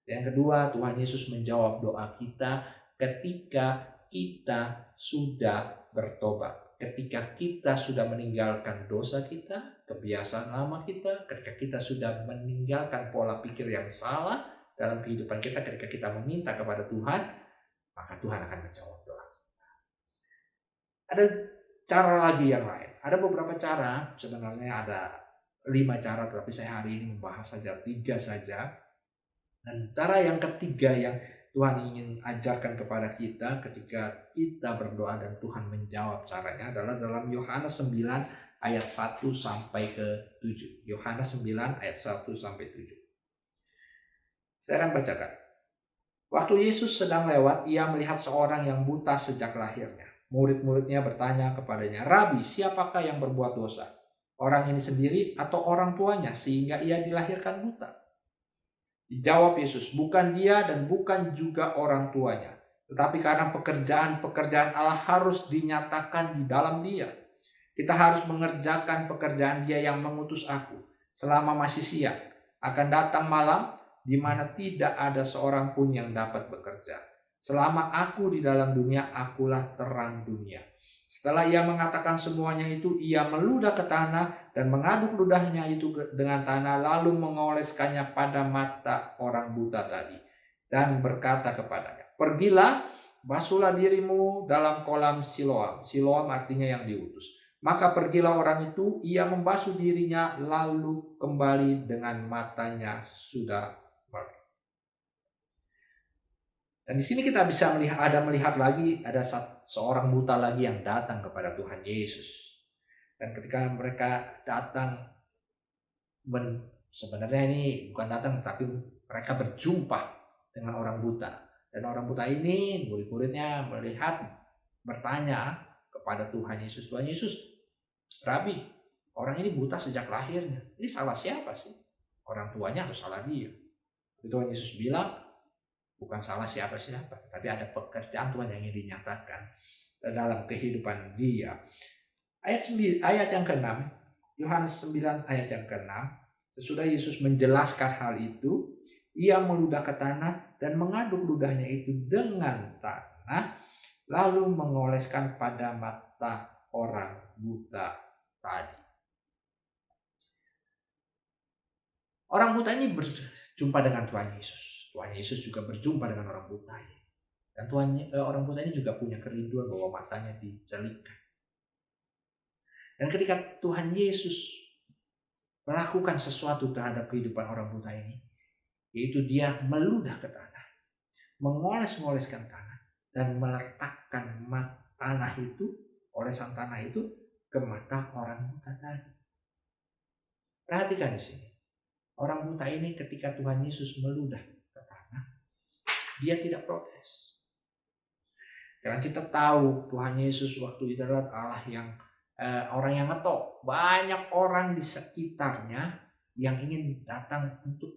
Yang kedua, Tuhan Yesus menjawab doa kita ketika kita sudah bertobat. Ketika kita sudah meninggalkan dosa kita, kebiasaan lama kita, ketika kita sudah meninggalkan pola pikir yang salah dalam kehidupan kita, ketika kita meminta kepada Tuhan, maka Tuhan akan menjawab doa. Ada cara lagi yang lain. Ada beberapa cara, sebenarnya ada 5 cara, tetapi saya hari ini membahas saja 3 saja. Dan cara yang ketiga yang Tuhan ingin ajarkan kepada kita ketika kita berdoa dan Tuhan menjawab caranya adalah dalam Yohanes 9 ayat 1 sampai ke 7. Yohanes 9 ayat 1 sampai 7. Saya akan bacakan. Waktu Yesus sedang lewat, ia melihat seorang yang buta sejak lahirnya. Murid-muridnya bertanya kepadanya, "Rabi, siapakah yang berbuat dosa? Orang ini sendiri atau orang tuanya sehingga ia dilahirkan buta?" Dijawab Yesus, "Bukan dia dan bukan juga orang tuanya, tetapi karena pekerjaan-pekerjaan Allah harus dinyatakan di dalam dia. Kita harus mengerjakan pekerjaan dia yang mengutus aku selama masih siang. Akan datang malam di mana tidak ada seorang pun yang dapat bekerja. Selama aku di dalam dunia, akulah terang dunia." Setelah ia mengatakan semuanya itu, ia meludah ke tanah dan mengaduk ludahnya itu dengan tanah, lalu mengoleskannya pada mata orang buta tadi. Dan berkata kepadanya, "Pergilah, basuhlah dirimu dalam kolam Siloam." Siloam artinya yang diutus. Maka pergilah orang itu, ia membasuh dirinya, lalu kembali dengan matanya sudah melek. Dan di sini kita bisa melihat lagi ada seorang buta lagi yang datang kepada Tuhan Yesus. Dan ketika mereka datang, sebenarnya ini bukan datang, tapi mereka berjumpa dengan orang buta. Dan orang buta ini, murid-muridnya melihat, bertanya kepada Tuhan Yesus, "Tuhan Yesus, Rabi, orang ini buta sejak lahirnya. Ini salah siapa sih? Orang tuanya atau salah dia?" Tuhan Yesus bilang, bukan salah siapa-siapa, tetapi ada pekerjaan Tuhan yang ingin dinyatakan dalam kehidupan dia. Ayat yang ke-6, Yohanes 9 ayat yang ke-6, sesudah Yesus menjelaskan hal itu, ia meludah ke tanah dan mengaduk ludahnya itu dengan tanah, lalu mengoleskan pada mata orang buta tadi. Orang buta ini berjumpa dengan Tuhan Yesus. Tuhan Yesus juga berjumpa dengan orang buta ini. Dan orang buta ini juga punya kerinduan bahwa matanya dicelikkan. Dan ketika Tuhan Yesus melakukan sesuatu terhadap kehidupan orang buta ini, yaitu dia meludah ke tanah, mengoles-ngoleskan tanah, dan meletakkan olesan tanah itu ke mata orang buta tadi. Perhatikan di sini. Orang buta ini ketika Tuhan Yesus meludah ke tanah, dia tidak protes. Karena kita tahu Tuhan Yesus waktu itu adalah Allah yang orang yang ngetok. Banyak orang di sekitarnya yang ingin datang untuk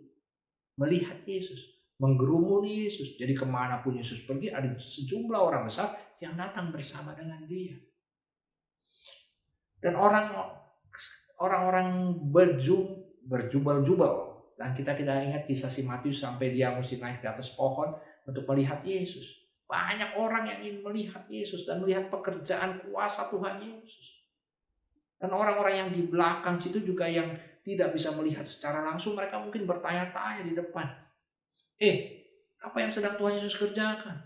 melihat Yesus, menggerumuni Yesus. Jadi kemanapun Yesus pergi, ada sejumlah orang besar yang datang bersama dengan dia. Dan orang-orang berjubel-jubel. Dan kita ingat kisah si Matius sampai dia mesti naik ke atas pohon untuk melihat Yesus. Banyak orang yang ingin melihat Yesus dan melihat pekerjaan kuasa Tuhan Yesus. Dan orang-orang yang di belakang situ juga yang tidak bisa melihat secara langsung, mereka mungkin bertanya-tanya di depan. Apa yang sedang Tuhan Yesus kerjakan?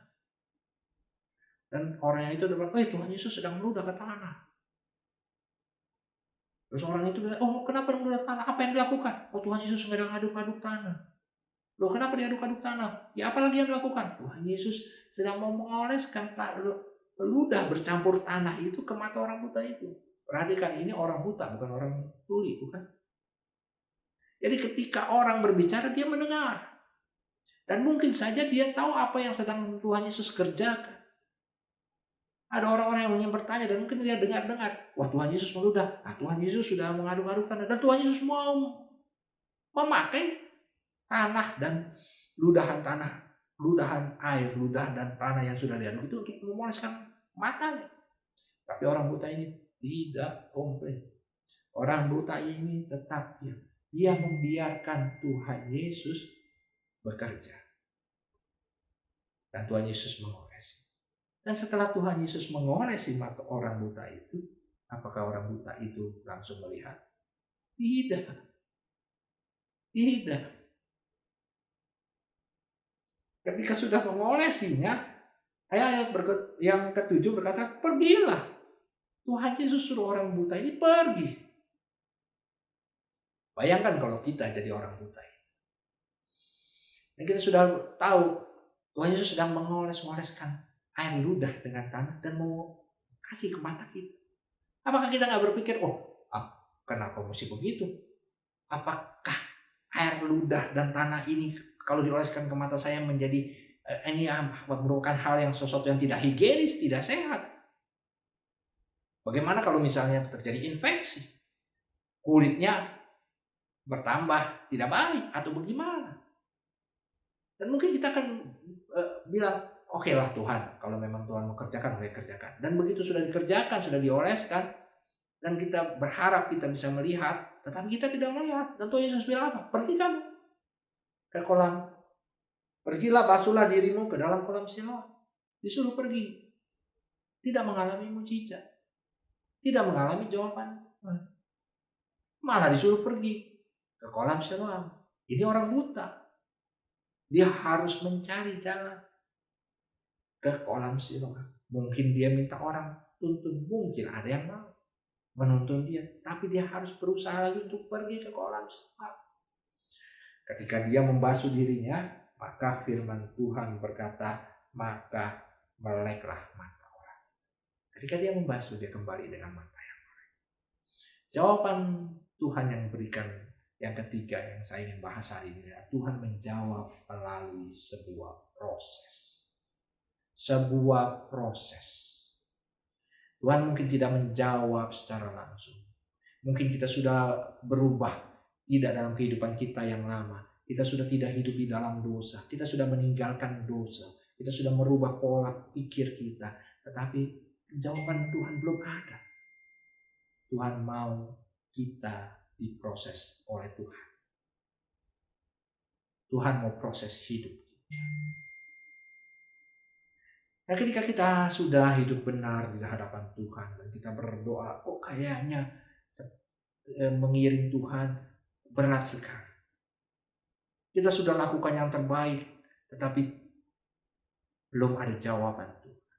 Dan orang yang itu depan, Tuhan Yesus sedang meludah ke tanah. Terus orang itu bilang, kenapa meludah ke tanah? Apa yang dilakukan? Tuhan Yesus sedang aduk-aduk tanah. Loh, kenapa dia aduk-aduk tanah? Ya, apalagi yang dilakukan? Tuhan Yesus sedang mau mengoleskan ludah bercampur tanah itu ke mata orang buta itu. Perhatikan, ini orang buta, bukan orang tuli, bukan? Jadi ketika orang berbicara, dia mendengar. Dan mungkin saja dia tahu apa yang sedang Tuhan Yesus kerjakan. Ada orang-orang yang ingin bertanya dan mungkin dia dengar-dengar. Wah, Tuhan Yesus meludah. Tuhan Yesus sudah mengaduk-aduk tanah. Dan Tuhan Yesus mau memakai tanah dan ludahan air, ludahan dan tanah yang sudah diaduk itu untuk memoleskan matanya. Tapi orang buta ini tidak komplain. Orang buta ini tetap dia membiarkan Tuhan Yesus bekerja. Dan Tuhan Yesus mengolesi. Dan setelah Tuhan Yesus mengolesi mata orang buta itu, apakah orang buta itu langsung melihat? Tidak. Ketika sudah mengolesinya, ayat yang ke-7 berkata, pergilah. Tuhan Yesus suruh orang buta ini pergi. Bayangkan kalau kita jadi orang buta ini. Dan kita sudah tahu Tuhan Yesus sedang mengoles-ngoleskan air ludah dengan tanah dan mau kasih ke mata kita. Apakah kita nggak berpikir, kenapa mesti begitu? Apakah air ludah dan tanah ini kalau dioleskan ke mata saya menjadi ini merupakan hal yang sesuatu yang tidak higienis, tidak sehat? Bagaimana kalau misalnya terjadi infeksi? Kulitnya bertambah tidak baik atau bagaimana? Dan mungkin kita akan bilang, oke lah Tuhan, kalau memang Tuhan mau kerjakan, kerjakan. Dan begitu sudah dikerjakan, sudah dioleskan, dan kita berharap kita bisa melihat, tetapi kita tidak melihat. Dan Tuhan Yesus bilang apa? Pergi kamu ke kolam. Pergilah, basuhlah dirimu ke dalam kolam Siloam. Disuruh pergi. Tidak mengalami mujizat. Tidak mengalami jawaban. Malah disuruh pergi ke kolam Siloam. Ini orang buta. Dia harus mencari jalan ke kolam Siloam. Mungkin dia minta orang tuntun. Mungkin ada yang mau menuntun dia. Tapi dia harus berusaha lagi untuk pergi ke kolam Siloam. Ketika dia membasuh dirinya, maka firman Tuhan berkata, maka meleklah mata orang. Ketika dia membasuh, dia kembali dengan mata yang melek. Jawaban Tuhan yang berikan yang ketiga yang saya ingin bahas hari ini, Tuhan menjawab melalui sebuah proses. Sebuah proses. Tuhan mungkin tidak menjawab secara langsung. Mungkin kita sudah berubah, tidak dalam kehidupan kita yang lama. Kita sudah tidak hidup di dalam dosa. Kita sudah meninggalkan dosa. Kita sudah merubah pola pikir kita. Tetapi jawaban Tuhan belum ada. Tuhan mau kita diproses oleh Tuhan. Tuhan mau proses hidup kita. Nah, ketika kita sudah hidup benar di hadapan Tuhan dan kita berdoa, kayaknya mengiring Tuhan berat sekali. Kita sudah lakukan yang terbaik, tetapi belum ada jawaban Tuhan.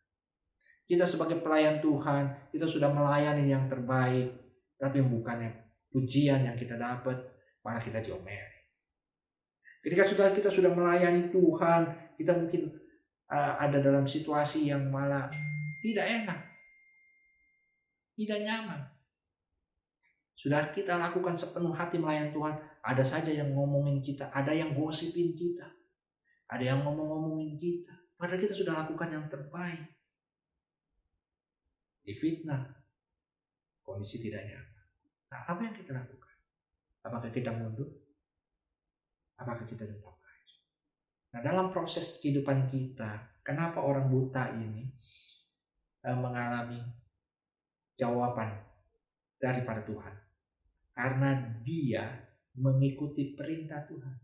Kita sebagai pelayan Tuhan, kita sudah melayani yang terbaik, tapi bukannya pujian yang kita dapat, malah kita diomeli. Ketika kita sudah melayani Tuhan, kita mungkin ada dalam situasi yang malah tidak enak, tidak nyaman. Sudah kita lakukan sepenuh hati melayani Tuhan, ada saja yang ngomongin kita, ada yang gosipin kita, ada yang ngomongin kita. Padahal kita sudah lakukan yang terbaik. Difitnah, kondisi tidak nyaman. Nah, apa yang kita lakukan? Apakah kita mundur? Apakah kita tetap maju? Nah, dalam proses kehidupan kita, kenapa orang buta ini mengalami jawaban daripada Tuhan? Karena dia mengikuti perintah Tuhan.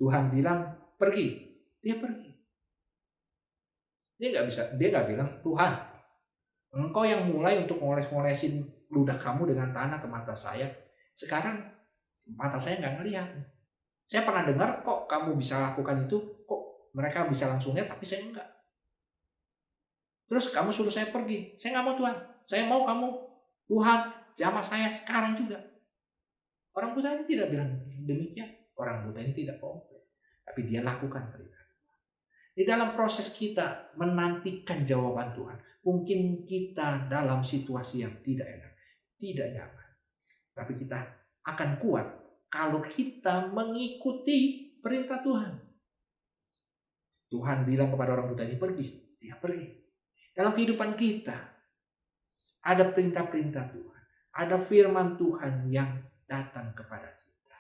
Tuhan bilang pergi, dia pergi. Dia nggak bilang, Tuhan, engkau yang mulai untuk ngoles-ngolesin ludah kamu dengan tanah ke mata saya. Sekarang mata saya nggak ngelihat. Saya pernah dengar kok kamu bisa lakukan itu, kok mereka bisa langsung lihat, tapi saya enggak. Terus kamu suruh saya pergi. Saya nggak mau Tuhan. Saya mau kamu, Tuhan, jamah saya sekarang juga. Orang buta ini tidak bilang demikian. Orang buta ini tidak komplain. Tapi dia lakukan perintah. Di dalam proses kita menantikan jawaban Tuhan, mungkin kita dalam situasi yang tidak enak, tidak nyaman. Tapi kita akan kuat kalau kita mengikuti perintah Tuhan. Tuhan bilang kepada orang buta ini pergi, dia pergi. Dalam kehidupan kita ada perintah-perintah Tuhan, ada firman Tuhan yang datang kepada kita.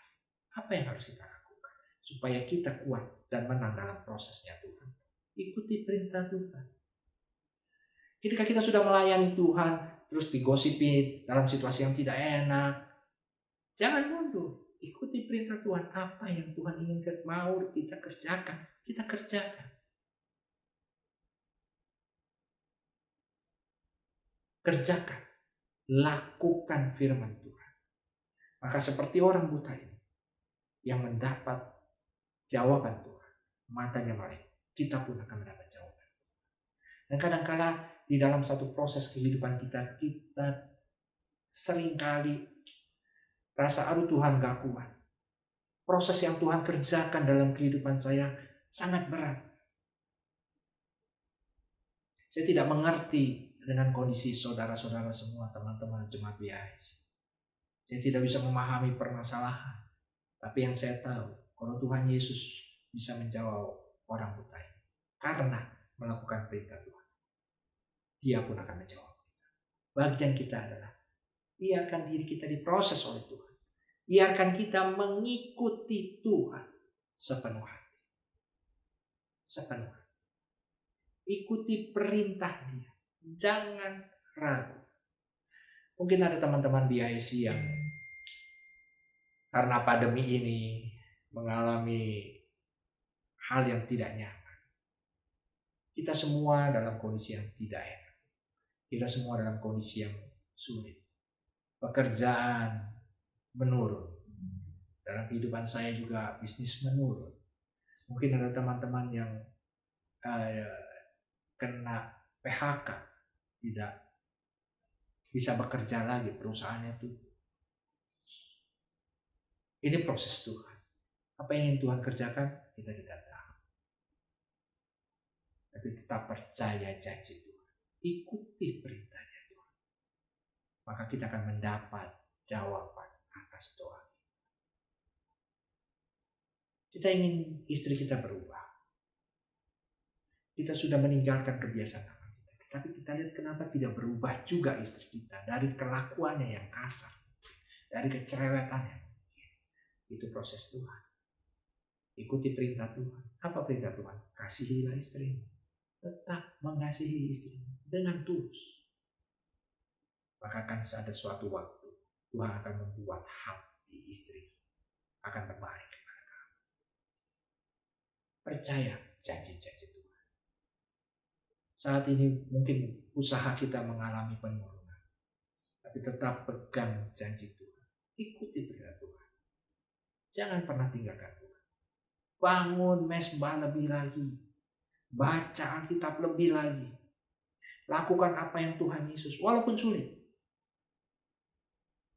Apa yang harus kita lakukan supaya kita kuat dan menang dalam prosesnya Tuhan? Ikuti perintah Tuhan. Ketika kita sudah melayani Tuhan, terus digosipin dalam situasi yang tidak enak, jangan mundur. Ikuti perintah Tuhan. Apa yang Tuhan inginkan mau kita kerjakan, kita kerjakan. Kerjakan. Lakukan firman Tuhan. Maka seperti orang buta ini yang mendapat jawaban Tuhan, matanya melek, kita pun akan mendapat jawaban. Dan kadang-kala di dalam satu proses kehidupan kita seringkali rasa aduh Tuhan gak kuat. Proses yang Tuhan kerjakan dalam kehidupan saya sangat berat. Saya tidak mengerti dengan kondisi saudara-saudara semua, teman-teman jemaat BIC. Saya tidak bisa memahami permasalahan. Tapi yang saya tahu, kalau Tuhan Yesus bisa menjawab orang buta ini karena melakukan perintah Tuhan, dia pun akan menjawab kita. Bagian kita adalah biarkan diri kita diproses oleh Tuhan. Biarkan kita mengikuti Tuhan sepenuh hati. Sepenuh hati. Ikuti perintah dia. Jangan ragu. Mungkin ada teman-teman BIC yang karena pandemi ini mengalami hal yang tidak nyaman. Kita semua dalam kondisi yang tidak enak. Kita semua dalam kondisi yang sulit. Pekerjaan menurun. Dalam kehidupan saya juga bisnis menurun. Mungkin ada teman-teman yang kena PHK, tidak bisa bekerja lagi, perusahaannya tutup. Ini proses Tuhan. Apa yang ingin Tuhan kerjakan, kita tidak tahu. Tapi tetap percaya janji Tuhan. Ikuti perintahnya Tuhan. Maka kita akan mendapat jawaban atas doa. Kita ingin istri kita berubah. Kita sudah meninggalkan kebiasaan lama kita. Tapi kita lihat kenapa tidak berubah juga istri kita. Dari kelakuannya yang kasar. Dari kecerewetannya. Itu proses Tuhan. Ikuti perintah Tuhan. Apa perintah Tuhan? Kasihilah istrimu. Tetap mengasihi istrimu dengan tulus. Maka akan ada suatu waktu Tuhan akan membuat hati istri akan berbalik kepada kamu. Percaya janji-janji Tuhan. Saat ini mungkin usaha kita mengalami penurunan. Tapi tetap pegang janji Tuhan. Ikuti perintah Tuhan. Jangan pernah tinggalkan Tuhan. bangun mesbah lebih lagi, baca Alkitab lebih lagi, lakukan apa yang Tuhan Yesus, walaupun sulit.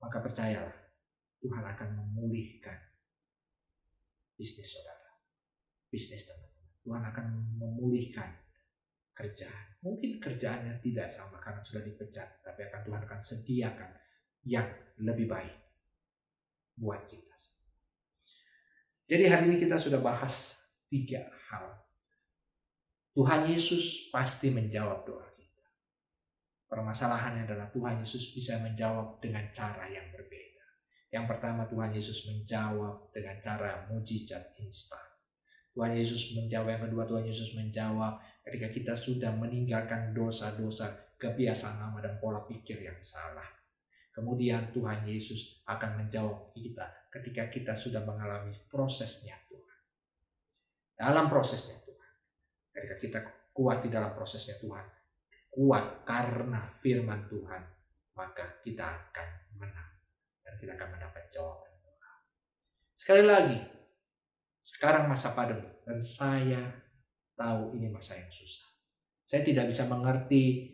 Maka percayalah, Tuhan akan memulihkan bisnis saudara, bisnis teman-teman. Tuhan akan memulihkan kerjaan. Mungkin kerjaannya tidak sama karena sudah dipecat, tapi Tuhan akan sediakan yang lebih baik buat kita. Jadi hari ini kita sudah bahas 3 hal. Tuhan Yesus pasti menjawab doa kita. Permasalahannya adalah Tuhan Yesus bisa menjawab dengan cara yang berbeda. Yang pertama, Tuhan Yesus menjawab dengan cara mujizat instan. Tuhan Yesus menjawab. Yang kedua, Tuhan Yesus menjawab ketika kita sudah meninggalkan dosa-dosa, kebiasaan lama dan pola pikir yang salah. Kemudian Tuhan Yesus akan menjawab kita ketika kita sudah mengalami prosesnya Tuhan. Dalam prosesnya Tuhan, ketika kita kuat di dalam prosesnya Tuhan, kuat karena firman Tuhan, maka kita akan menang dan kita akan mendapat jawaban doa. Sekali lagi, sekarang masa pandemi dan saya tahu ini masa yang susah. Saya tidak bisa mengerti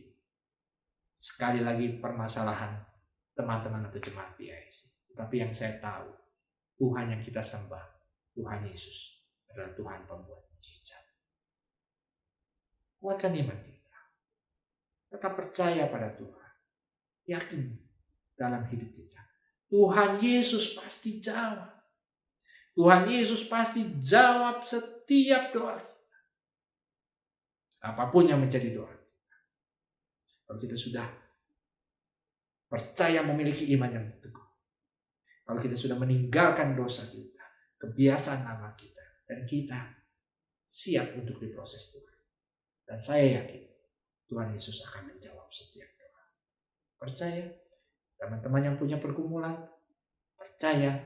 sekali lagi permasalahan teman-teman atau jemaat BIC. Tapi yang saya tahu, Tuhan yang kita sembah, Tuhan Yesus adalah Tuhan pembuat mujizat. Kuatkan iman kita. Tetap percaya pada Tuhan. Yakin dalam hidup kita. Tuhan Yesus pasti jawab. Tuhan Yesus pasti jawab setiap doa kita. Apapun yang menjadi doa kita. Kalau kita sudah percaya memiliki iman yang teguh. Kalau kita sudah meninggalkan dosa kita, kebiasaan lama kita, dan kita siap untuk diproses Tuhan. Dan saya yakin Tuhan Yesus akan menjawab setiap doa. Percaya, teman-teman yang punya pergumulan, percaya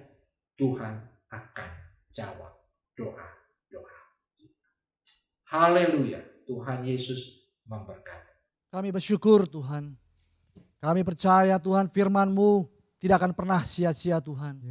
Tuhan akan jawab doa-doa kita. Haleluya, Tuhan Yesus memberkati. Kami bersyukur Tuhan. Kami percaya Tuhan firman-Mu tidak akan pernah sia-sia Tuhan.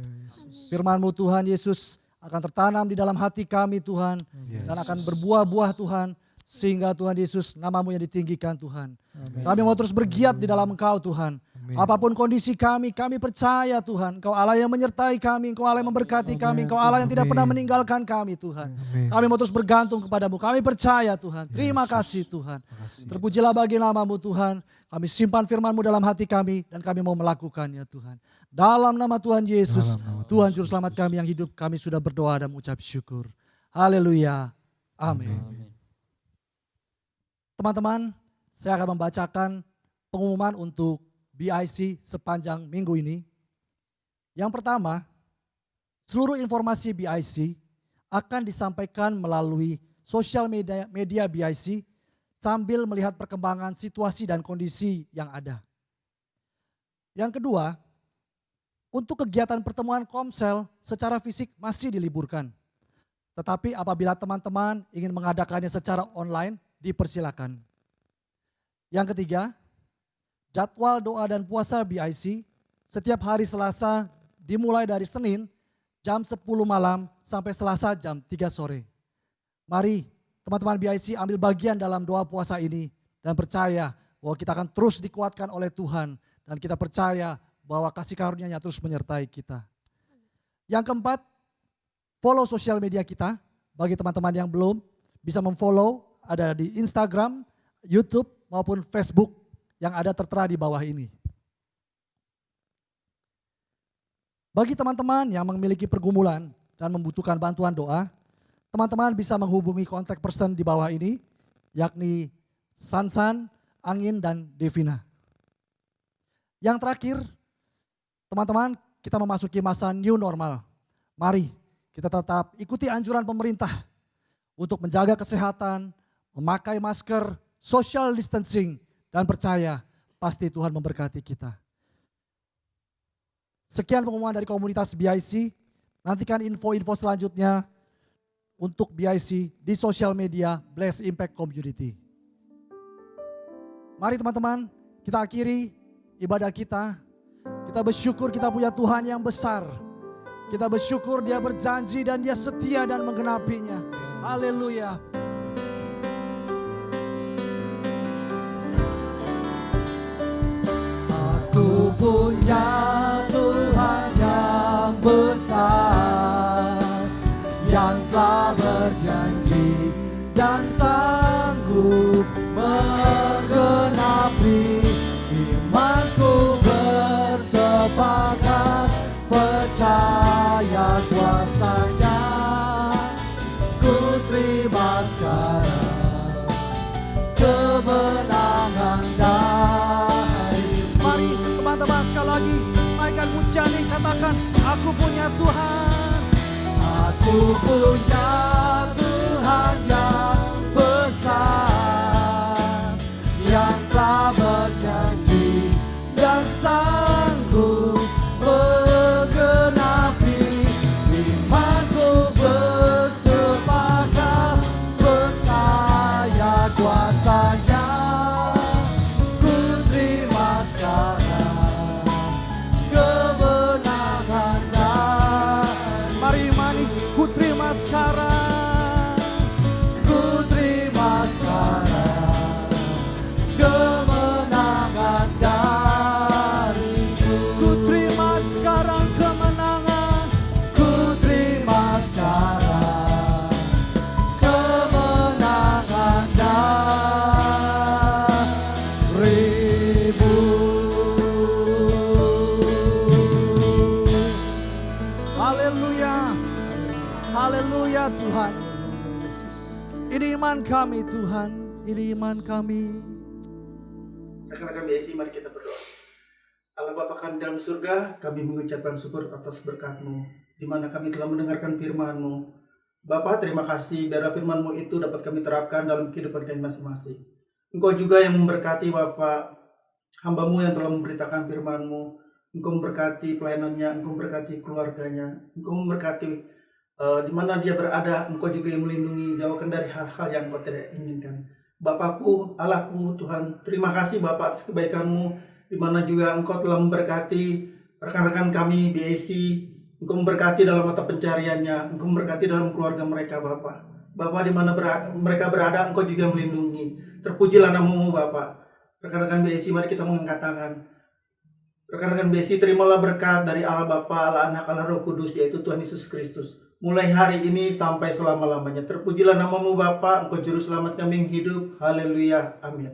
Firman-Mu Tuhan Yesus akan tertanam di dalam hati kami Tuhan. Dan akan berbuah-buah Tuhan. Sehingga Tuhan Yesus nama-Mu yang ditinggikan Tuhan. Kami mau terus bergiat di dalam Engkau Tuhan. Apapun kondisi kami percaya Tuhan. Engkau Allah yang menyertai kami, Engkau Allah yang memberkati kami, Engkau Allah yang tidak pernah meninggalkan kami Tuhan. Kami mau terus bergantung kepadamu, kami percaya Tuhan. Terima kasih Tuhan. Terpujilah bagi nama-Mu Tuhan. Kami simpan firman-Mu dalam hati kami dan kami mau melakukannya Tuhan. Dalam nama Tuhan Yesus, Tuhan Juru Selamat kami yang hidup, kami sudah berdoa dan mengucap syukur. Haleluya. Amin. Teman-teman, saya akan membacakan pengumuman untuk BIC sepanjang minggu ini. Yang pertama, seluruh informasi BIC akan disampaikan melalui sosial media BIC sambil melihat perkembangan situasi dan kondisi yang ada. Yang kedua, untuk kegiatan pertemuan komsel secara fisik masih diliburkan. Tetapi apabila teman-teman ingin mengadakannya secara online, dipersilakan. Yang ketiga, jadwal doa dan puasa BIC setiap hari Selasa dimulai dari Senin jam 10 malam sampai Selasa jam 3 sore. Mari teman-teman BIC ambil bagian dalam doa puasa ini dan percaya bahwa kita akan terus dikuatkan oleh Tuhan dan kita percaya bahwa kasih karunia-Nya terus menyertai kita. Yang keempat, follow sosial media kita. Bagi teman-teman yang belum bisa memfollow, ada di Instagram, YouTube maupun Facebook yang ada tertera di bawah ini. Bagi teman-teman yang memiliki pergumulan dan membutuhkan bantuan doa, teman-teman bisa menghubungi kontak person di bawah ini, yakni Sansan, Angin, dan Devina. Yang terakhir, teman-teman, kita memasuki masa new normal. Mari kita tetap ikuti anjuran pemerintah untuk menjaga kesehatan, memakai masker, social distancing, dan percaya pasti Tuhan memberkati kita. Sekian pengumuman dari komunitas BIC. Nantikan info-info selanjutnya untuk BIC di sosial media Bless Impact Community. Mari teman-teman, kita akhiri ibadah kita. Kita bersyukur kita punya Tuhan yang besar. Kita bersyukur Dia berjanji dan Dia setia dan menggenapinya. Haleluya. Aku punya Tuhan yang besar, yang telah berjanji dan sanggup menggenapi. Imanku bersepakat percaya kuasa-Nya. Ku terima sekarang kemenangan dari. Mari teman-teman sekali lagi naikkan pujian ini, katakan, aku punya Tuhan. Aku punya Tuhan yang besar, yang telah berjanji dan sanggup menggenapi. Imanku bersepakat percaya kuasa-Nya. Ku terima sekarang kemenangan dari. Mari imani, ku terima sekarang, ku terima sekarang kemenangan dariku. Ku terima sekarang kemenangan, ku terima sekarang kemenangan darimu. Haleluya, haleluya Tuhan. Ini iman kami Tuhan, ini iman kami. Rekan-rekan BSI, mari kita berdoa. Allah Bapa kami dalam surga, kami mengucapkan syukur atas berkat-Mu, di mana kami telah mendengarkan firman-Mu. Bapa, terima kasih biarlah firman-Mu itu dapat kami terapkan dalam kehidupan kami masing-masing. Engkau juga yang memberkati Bapa, hamba-Mu yang telah memberitakan firman-Mu. Engkau memberkati pelayanannya, Engkau memberkati keluarganya, Engkau memberkati di mana dia berada. Engkau juga yang melindungi, jauhkan dari hal-hal yang Engkau tidak inginkan. Bapakku, Allahku, Tuhan, terima kasih Bapak atas kebaikan-Mu, di mana juga Engkau telah memberkati rekan-rekan kami BAC. Engkau memberkati dalam mata pencariannya, Engkau memberkati dalam keluarga mereka Bapak. Bapak, di mana mereka berada, Engkau juga melindungi. Terpujilah nama-Mu Bapak. Rekan-rekan BAC, mari kita mengangkat tangan. Rekan-rekan BAC, terimalah berkat dari Allah Bapa, Allah Anak, Allah Roh Kudus, yaitu Tuhan Yesus Kristus. Mulai hari ini sampai selama-lamanya. Terpujilah nama-Mu Bapa, Engkau juru selamat kami yang hidup. Haleluya. Amin.